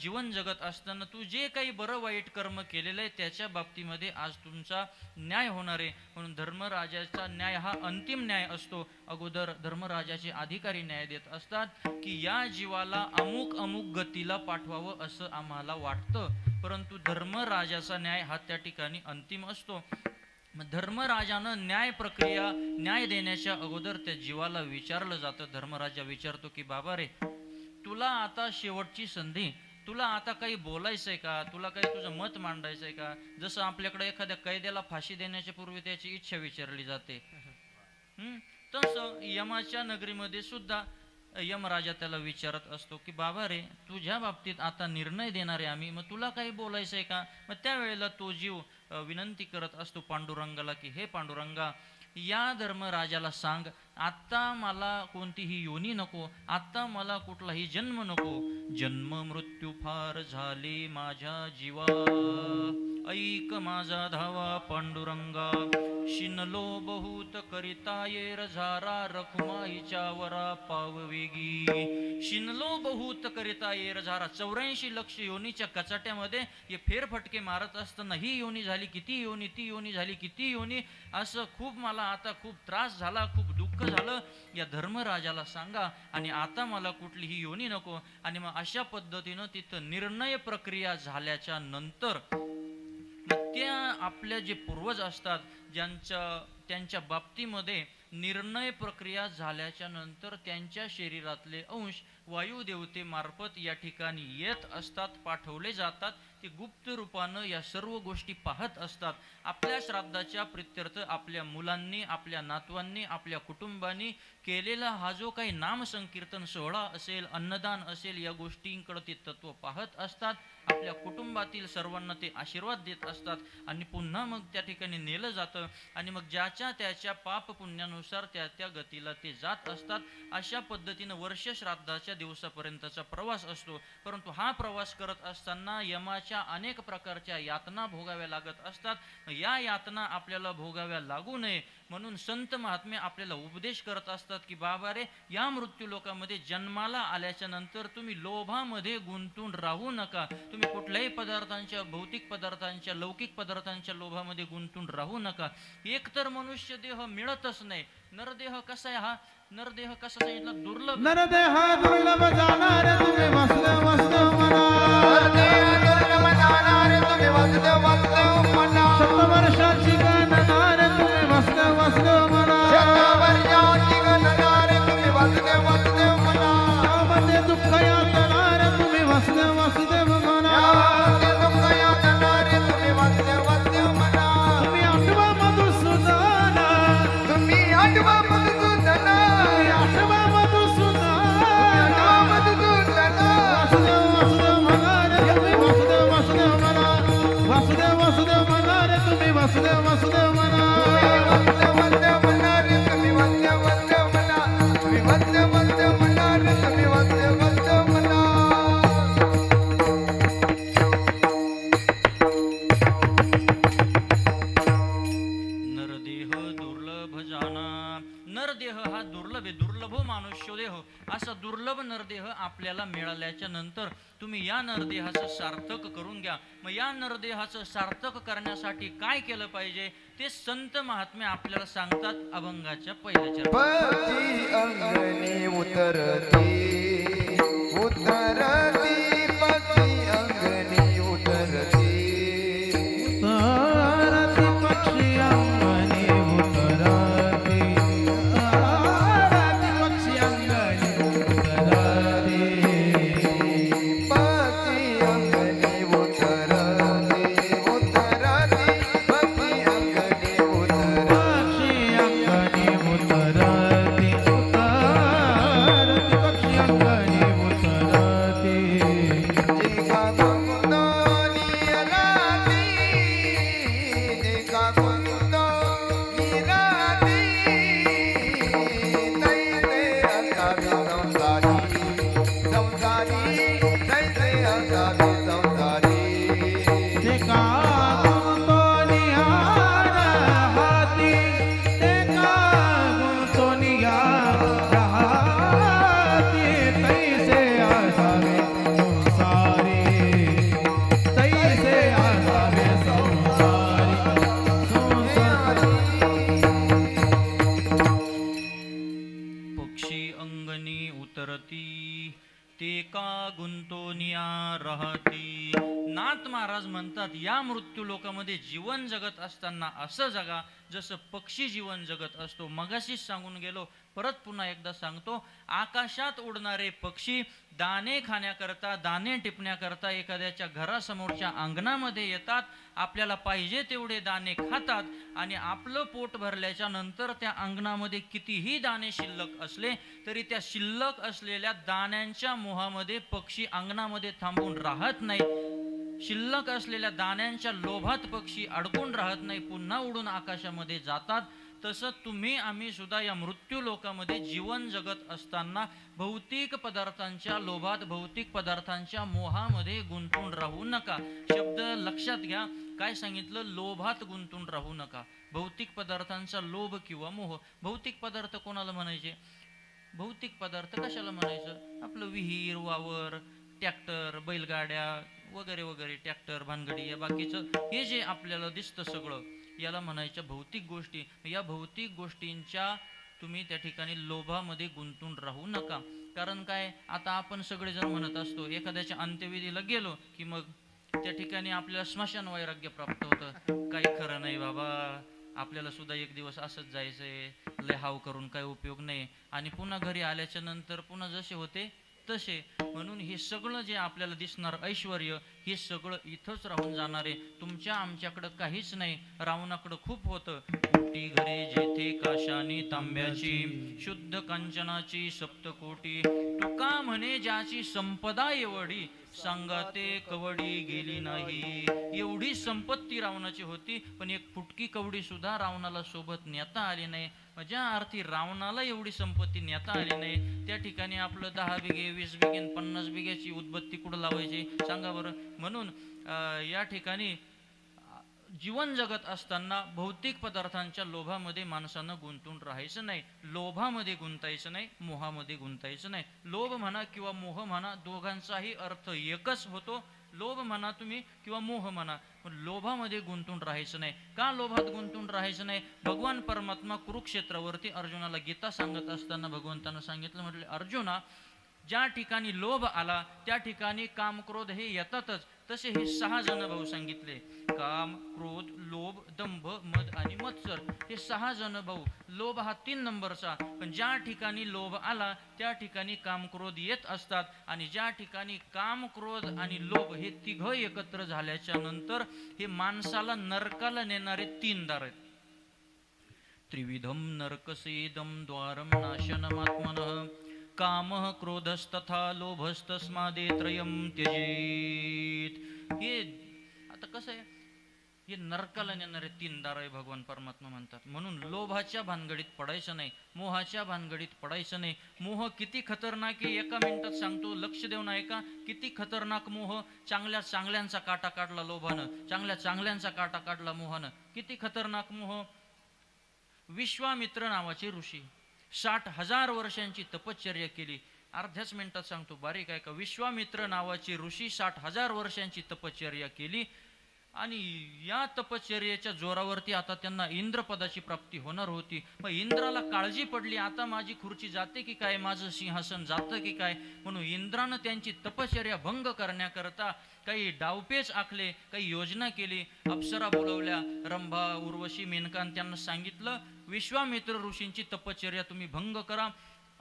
जीवन जगत असताना तू जे काही बरं वाईट कर्म केलेलं आहे त्याच्या बाबतीमध्ये आज तुमचा न्याय होणार आहे. म्हणून धर्मराजाचा न्याय हा अंतिम न्याय असतो. अगोदर धर्मराजाचे अधिकारी न्याय देत असतात की या जीवाला अमुक अमुक गतीला पाठवावं असं आम्हाला वाटतं, परंतु धर्मराजाचा न्याय हा त्या ठिकाणी अंतिम असतो. धर्मराजानं न्याय प्रक्रिया, न्याय देण्याच्या अगोदर त्या जीवाला विचारलं जातं. धर्मराजा विचारतो की बाबा रे, तुला आता शेवटची संधी, तुला आता काही बोलायचंय का, तुला काही तुझं मत मांडायचंय का? जसं आपल्याकडे एखाद्या कैद्याला फाशी देण्याच्या पूर्वी त्याची इच्छा विचारली जाते, तसं यमाच्या नगरीमध्ये सुद्धा यमराजा त्याला विचारत असतो की बाबा रे, तुझ्या बाबतीत आता निर्णय देणारे आम्ही, मग तुला काही बोलायचंय का? मग त्यावेळेला तो जीव विनंती करत असतो पांडुरंगाला की हे पांडुरंगा, या धर्मराजाला सांग, आता मला कोणतीही योनी नको, आता मला कुठलाही जन्म नको. जन्म मृत्यू फार झाले माझ्या जीवा, ऐक माझा धावा पांडुरंगा. शिनलो बहुत करिता येर झारा, रखुमाईच्या वरा पाववेगी. शिनलो बहुत करिता येर झारा, 84 लक्ष योनीच्या कचाट्यामध्ये हे फेरफटके मारत असताना ही योनी झाली किती योनी, ती योनी झाली किती योनी, असं खूप मला आता खूप त्रास झाला, खूप दुःख झालं. या धर्मराजाला सांगा आणि आता मला कुठलीही योनी नको. आणि मग अशा पद्धतीनं तिथं निर्णय प्रक्रिया झाल्याच्या नंतर त्या आपल्या जे पूर्वज असतात, त्यांच्या बाबतीमध्ये निर्णय प्रक्रिया झाल्याच्या नंतर त्यांच्या शरीरातले अंश वायुदेवतेमार्फत या ठिकाणी येत असतात, पाठवले जातात. ते गुप्त रूपानं या सर्व गोष्टी पाहत असतात. आपल्या श्राद्धाच्या प्रित्यर्थ आपल्या मुलांनी, आपल्या नातवांनी, आपल्या कुटुंबांनी केलेला हा जो काही नामसंकीर्तन सोहळा असेल, अन्नदान असेल, या गोष्टींकडे ते तत्व पाहत असतात. आपल्या कुटुंबातील सर्वांना ते आशीर्वाद देत असतात आणि पुन्हा मग त्या ठिकाणी नेलं जातं आणि मग ज्याच्या त्याच्या पाप पुण्यानुसार त्या त्या गतीला ते जात असतात. अशा पद्धतीनं वर्ष श्राद्धाच्या दिवसापर्यंतचा प्रवास असतो. परंतु हा प्रवास करत असताना यमाच्या अनेक प्रकारच्या यातना भोगाव्या लागत असतात. या यातना आपल्याला भोगाव्या लागू नये म्हणून संत महात्मे आपल्याला उपदेश करत असतात की बाबा रे, या मृत्यू लोकामध्ये जन्माला आल्याच्या नंतर तुम्ही लोभामध्ये गुंतून राहू नका. तुम्ही कुठल्याही पदार्थांच्या, भौतिक पदार्थांच्या, लौकिक पदार्थांच्या लोभामध्ये गुंतून राहू नका. एकतर मनुष्य देह मिळतच नाही. नरदेह कसा आहे? हा नरदेह कसा सांगितला? दुर्लभ. नरदेह दुर्लभ जाणार तुम्ही वासुदेव वासुदेव म्हणा. शतवर्षाची गणनार तुम्ही वासुदेव वासुदेव म्हणा. यामध्ये दुःख यातनार तुम्ही वासुदेव वासुदेव म्हणा. तुम्ही आठवा मधुसूदन, तुम्ही आठवा मधुसूदन. वासुदेव वासुदेव म्हणा रे तुम्ही वासुदेव वासुदेव म्हणा. वासुदेव वासुदेव म्हणा रे तुम्ही वासुदेव वासुदेव म्हणा. नरदेह दुर्लभ जाना. नरदेह हा दुर्लभ आहे. दुर्लभो मानुष्यो देह, असा दुर्लभ नरदेह आपल्याला मिळाल्याच्या नंतर तुम्ही या नरदेहाचं सार्थक करून घ्या. मग या नरदेहाचं सार्थक करण्यासाठी काय केलं पाहिजे ते संत महात्मे आपल्याला सांगतात अभंगाच्या पहिल्या पती अंगणी उतरती उतरती, पती अंगणी उतरती. तारती पक्षी अंगणी उतरती. तारती पक्षी अंगणी उतरती. पती अंगणी उतरती उतरती, पती अंगणी उतरती. पक्षी अंगणी उतरती. तारती पक्षी अंगणी उतरती. जिका गुंदोनी राती, जिका गुंदोनी राती, तैसे असावी संसारी, संसारी तैसे असावी संसारी. ते का गुंतोनी हार हाती. ते का गुंतोनी हार हाती. तैसे असावे संसारी. तैसे असावे संसारी. संसारी. पक्षी अंगणी उतरती, ते का गुंतोनिया राहती. नाथ महाराज म्हणतात या मृत्यू लोकामध्ये जीवन जगत असताना असं जगा जसं पक्षी जीवन जगत असतो. मगाशीच सांगून गेलो, परत पुन्हा एकदा सांगतो. आकाशात उडणारे पक्षी दाणे खाण्याकरता, दाणे टिपण्याकरता एखाद्याच्या घरासमोरच्या अंगणामध्ये येतात. आपल्याला पाहिजे तेवढे दाणे खातात आणि आपलं पोट भरल्याच्या नंतर त्या अंगणामध्ये कितीही दाणे शिल्लक असले तरी त्या शिल्लक असलेल्या दाण्यांच्या मोहामध्ये पक्षी अंगणामध्ये थांबून राहत नाही. शिल्लक असलेल्या दाण्यांच्या लोभात पक्षी अडकून राहत नाही, पुन्हा उडून आकाशामध्ये जातात. तसं तुम्ही आम्ही सुद्धा या मृत्यू लोकामध्ये जीवन जगत असताना भौतिक पदार्थांच्या लोभात, भौतिक पदार्थांच्या मोहामध्ये गुंतून राहू नका. शब्द लक्षात घ्या, काय सांगितलं? लोभात गुंतून राहू नका. भौतिक पदार्थांचा लोभ किंवा मोह. भौतिक पदार्थ कोणाला म्हणायचे? भौतिक पदार्थ कशाला म्हणायचं? आपलं विहीर, वावर, ट्रॅक्टर, बैलगाड्या वगैरे वगैरे, ट्रॅक्टर, भानगडी, या बाकीचं हे जे आपल्याला दिसतं सगळं, याला म्हणायच्या भौतिक गोष्टी. या भौतिक गोष्टींच्या तुम्ही त्या ठिकाणी लोभामध्ये गुंतून राहू नका. कारण काय, आता आपण सगळेजण म्हणत असतो एखाद्याच्या अंत्यविधीला गेलो की मग त्या ठिकाणी आपल्याला स्मशान वैराग्य प्राप्त होतं. काही खरं नाही बाबा, आपल्याला सुद्धा एक दिवस असंच जायचंय, लय हाव करून काही उपयोग नाही. आणि पुन्हा घरी आल्याच्या नंतर पुन्हा जसे होते तसे. म्हणून हे सगळं जे आपल्याला दिसणार ऐश्वर्य, हे सगळं इथंच राहून जाणार आहे. तुमच्या आमच्याकडं काहीच नाही. रावणाकडं खूप होतं. कोटी घरे जेथे काशानी तांब्याची, शुद्ध कांचनाची सप्तकोटी. तुका म्हणे ज्याची संपदा एवढी, सांगाते कवडी गेली नाही. एवढी संपत्ती रावणाची होती, पण एक फुटकी कवडी सुद्धा रावणाला सोबत नेता आली नाही. ज्या अर्थी रावणाला एवढी संपत्ती नेता आली नाही, त्या ठिकाणी आपलं 10 बिघे 20 बिघे 50 बिघ्याची उदबत्ती कुठं लावायची सांगा बरं. म्हणून या ठिकाणी जीवन जगत असताना भौतिक पदार्थांच्या लोभामध्ये माणसानं गुंतून राहायचं नाही. लोभामध्ये गुंतायचं नाही, मोहामध्ये गुंतायचं नाही. लोभ म्हणा किंवा मोह म्हणा, दोघांचाही अर्थ एकच होतो. लोभ म्हणा तुम्ही किंवा मोह म्हणा, पण लोभामध्ये गुंतून राहायचं नाही. का लोभात गुंतून राहायचं नाही? भगवान परमात्मा कुरुक्षेत्रावरती अर्जुनाला गीता सांगत असताना भगवंतानं सांगितलं, म्हटले अर्जुना, ज्या ठिकाणी लोभ आला त्या ठिकाणी काम क्रोध हे येतातच. तसे हे 6 जण भाऊ सांगितले, काम क्रोध लोभ दंभ मद आणि मत्सर. हे 6 जण भाऊ. लोभ हा 3 नंबरचा, पण ज्या ठिकाणी लोभ आला त्या ठिकाणी काम क्रोध येत असतात. आणि ज्या ठिकाणी काम क्रोध आणि लोभ हे 3 एकत्र झाल्याच्या नंतर हे माणसाला नरकाला नेणारे 3 दार आहेत. त्रिविधम नरकसेदम द्वारम नाशनमात्मनः कामः क्रोधस्तथा लोभस्तस्मादे त्रयं त्यजेत. हे आता कसं आहे, हे नरकाला नेणारे 3 दार आहे भगवान परमात्मा म्हणतात. म्हणून लोभाच्या भानगडीत पडायचं नाही, मोहाच्या भानगडीत पडायचं नाही. मोह किती खतरनाक आहे एका मिनिटात सांगतो, लक्ष देऊन ऐका. किती खतरनाक मोह. चांगल्यांचा काटा काढला लोभानं, चांगल्यांचा काटा काढला मोहानं. किती खतरनाक मोह. विश्वामित्र नावाचे ऋषी 60,000 वर्षांची तपश्चर्या केली. अर्ध्याच मिनिटात सांगतो, बारीक आहे का. विश्वामित्र नावाचे ऋषी 60,000 वर्षांची तपश्चर्या केली आणि या तपश्चर्येच्या जोरावरती आता त्यांना इंद्रपदाची प्राप्ती होणार होती. मग इंद्राला काळजी पडली, आता माझी खुर्ची जाते की काय, माझं सिंहासन जातं की काय. म्हणून इंद्रानं त्यांची तपश्चर्या भंग करण्याकरता काही डावपेच आखले, काही योजना केली. अप्सरा बोलवल्या, रंभा उर्वशी मेनकान त्यांना सांगितलं, विश्वामित्र ऋषींची तपश्चर्या तुम्ही भंग करा.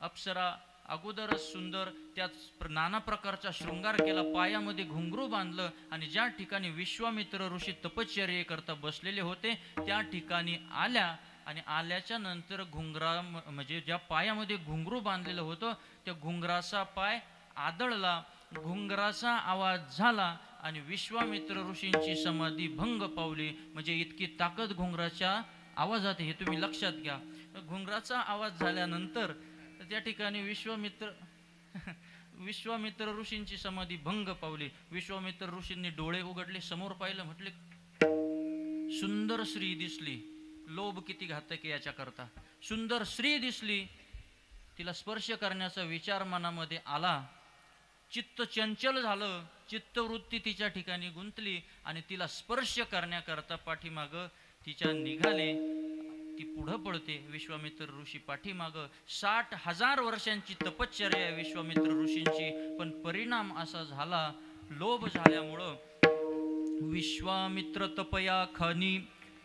अप्सरा अगोदरच सुंदर, त्यात नाना प्रकारचा शृंगार केला, पायामध्ये घुंगरू बांधलं आणि ज्या ठिकाणी विश्वामित्र ऋषी तपश्चर्येकरता बसलेले होते त्या ठिकाणी आल्या. आणि आल्याच्या नंतर घुंगरा म्हणजे ज्या पायामध्ये घुंगरू बांधलेलं होतं त्या घुंगराचा पाय आदळला, घुंगराचा आवाज झाला आणि विश्वामित्र ऋषींची समाधी भंग पावली. म्हणजे इतकी ताकद घुंगराच्या आवाजात, हे तुम्ही लक्षात घ्या. घुंगराचा आवाज झाल्यानंतर त्या ठिकाणी विश्वामित्र ऋषींची समाधी भंग पावली. विश्वामित्र ऋषींनी डोळे उघडले, समोर पाहिलं, म्हटले सुंदर स्त्री दिसली. लोभ किती घातक याच्या करता. सुंदर स्त्री दिसली, तिला स्पर्श करण्याचा विचार मनामध्ये आला. चित्त चंचल झालं, चित्तवृत्ती तिच्या ठिकाणी गुंतली आणि तिला स्पर्श करण्याकरता पाठीमाग तिच्या निघाले. ती पुढं पळते, विश्वामित्र ऋषी पाठीमाग. 60,000 वर्षांची तपश्चर्या आहे विश्वामित्र ऋषींची, पण परिणाम असा झाला, लोभ झाल्यामुळं विश्वामित्र तपया खानी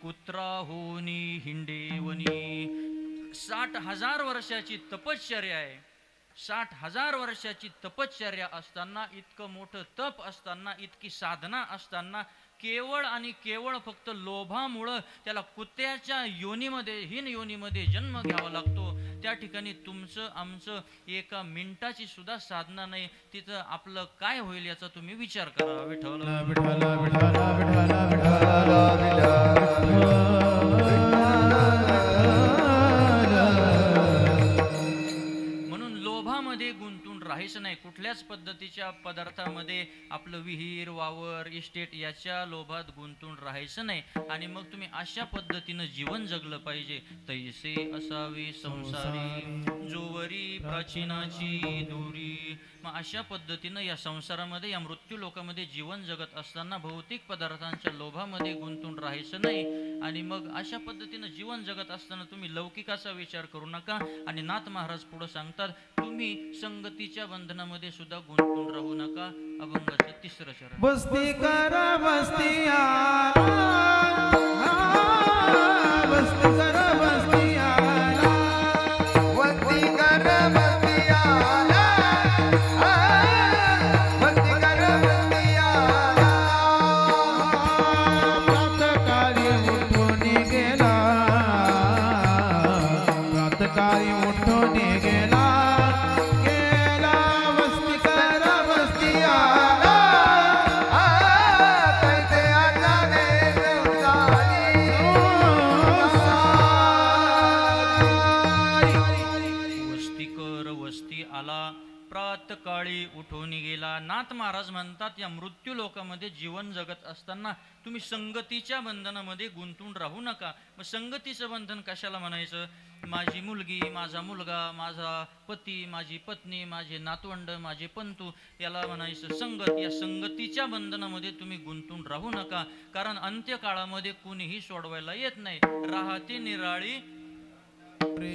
कुत्रा होनी हिंडेवनी. 60,000 वर्षाची तपश्चर्या आहे. 60,000 वर्षाची तपश्चर्या असताना, इतकं मोठं तप असताना, इतकी साधना असताना केवळ आणि केवळ फक्त लोभामुळं त्याला कुत्र्याच्या योनीमध्ये, हीन योनीमध्ये जन्म घ्यावा लागतो. त्या ठिकाणी तुमचं आमचं एका मिनिटाची सुद्धा साधना नाही. तिथं आपलं काय होईल याचा तुम्ही विचार करा. विठ्ठल विठ्ठल विठ्ठल विठ्ठल गुंतून राहायचं नाही. कुठल्याच पद्धतीच्या पदार्थामध्ये आपलं विहीर वावर इस्टेट याच्या लोभात गुंतून राहायचं नाही. आणि मग तुम्ही अशा पद्धतीनं जीवन जगलं पाहिजे. तैसे असावे संसारी जोवरी प्राचीनाची दूरी. मग अशा पद्धतीनं या संसारामध्ये, या मृत्यू लोकामध्ये जीवन जगत असताना भौतिक पदार्थांच्या लोभामध्ये गुंतून राहायचं नाही. आणि मग अशा पद्धतीनं जीवन जगत असताना तुम्ही लौकिकाचा विचार करू नका. आणि नाथ महाराज पुढे सांगतात, तुम्ही संगतीच्या बंधनामध्ये सुद्धा गुंतून राहू नका. अभंगाचं 3रं चरण. बस्ती करा बस्ती आला, बस्ती करा बस्ती आला, वस्ती कर बस्ती आला, वस्ती कर बस्ती आला. प्रातःकाळी उठून गेला, प्रातःकाळी उठून गेला, गेला वस्ती करा बस्ती आला, कैसे उठून गेला. नाथ महाराज म्हणतात या मृत्यू लोकामध्ये जीवन जगत असताना तुम्ही संगतीच्या बंधनामध्ये गुंतून राहू नका. मग संगतीचं बंधन कशाला म्हणायचं? माझी मुलगी, माझा मुलगा, माझा पती, माझी पत्नी, माझे नातवंड, माझे पंतू, याला म्हणायचं संगत. या संगतीच्या बंधनामध्ये तुम्ही गुंतून राहू नका, कारण अंत्यकाळामध्ये कुणीही सोडवायला येत नाही. राहते निराळी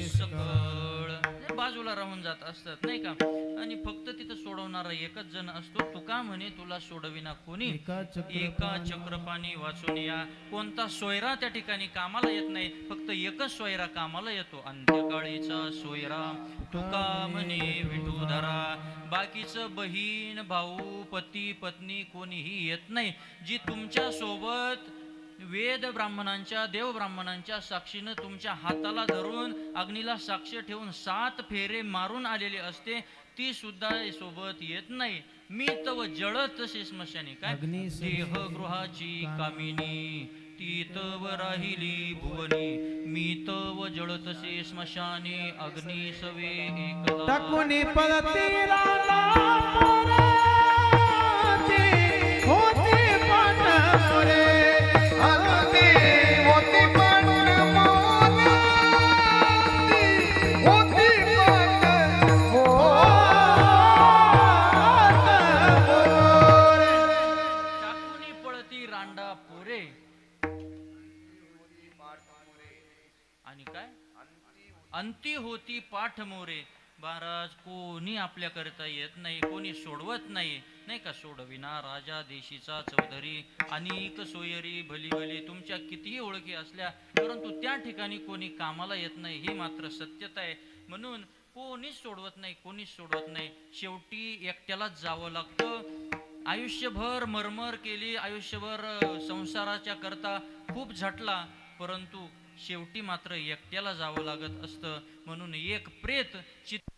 सकळ, बाजूला राहून जात असतात नाही का. आणि फक्त तिथं सोडवणारा एकच जण असतो. तुका म्हणे तुला सोडविना कोणी, एका चक्रपाणी वाचून या. कोणता सोयरा त्या ठिकाणी कामाला येत नाही, फक्त एकच सोयरा कामाला येतो, अंत्यकाळीचा सोयरा. तुका म्हणे विठूधरा. बाकीचं बहीण भाऊ पती पत्नी कोणीही येत नाही. जी तुमच्या सोबत वेद ब्राह्मणांच्या देव ब्राह्मणांच्या साक्षीनं तुमच्या हाताला धरून अग्नीला साक्ष ठेवून 7 फेरे मारून आलेली असते, ती सुद्धा सोबत येत नाही. मी तव जळत तसे स्मशानी. काय देहगृहाची कामिनी ती तव राहिली भुवनी, मी तव जळतसे स्मशानी अग्नी सवे एकदा. टाकुनी पळती राना मोराची, होती पाठ मोरे. हनुती होती पण मोलाची, होती पण मोरे. टाकुनी पळती रांडा पोरे. आणि काय अंती होती पाठ मोरे. महाराज कोणी आपल्या करता येत नाही, कोणी सोडवत नाही नाही का. सोडविना राजा देशीचा चौधरी, अनेक सोयरी भली भली. तुमच्या कितीही ओळखी असल्या परंतु त्या ठिकाणी कोणी कामाला येत नाही, ही मात्र सत्यता आहे. म्हणून कोणीच सोडवत नाही, कोणीच सोडवत नाही. शेवटी एकट्यालाच जावं लागतं. आयुष्यभर मरमर केली, आयुष्यभर संसाराच्या करता खूप झटला, परंतु शेवटी मात्र एकट्याला जावं लागत असतं. म्हणून एक प्रेत चित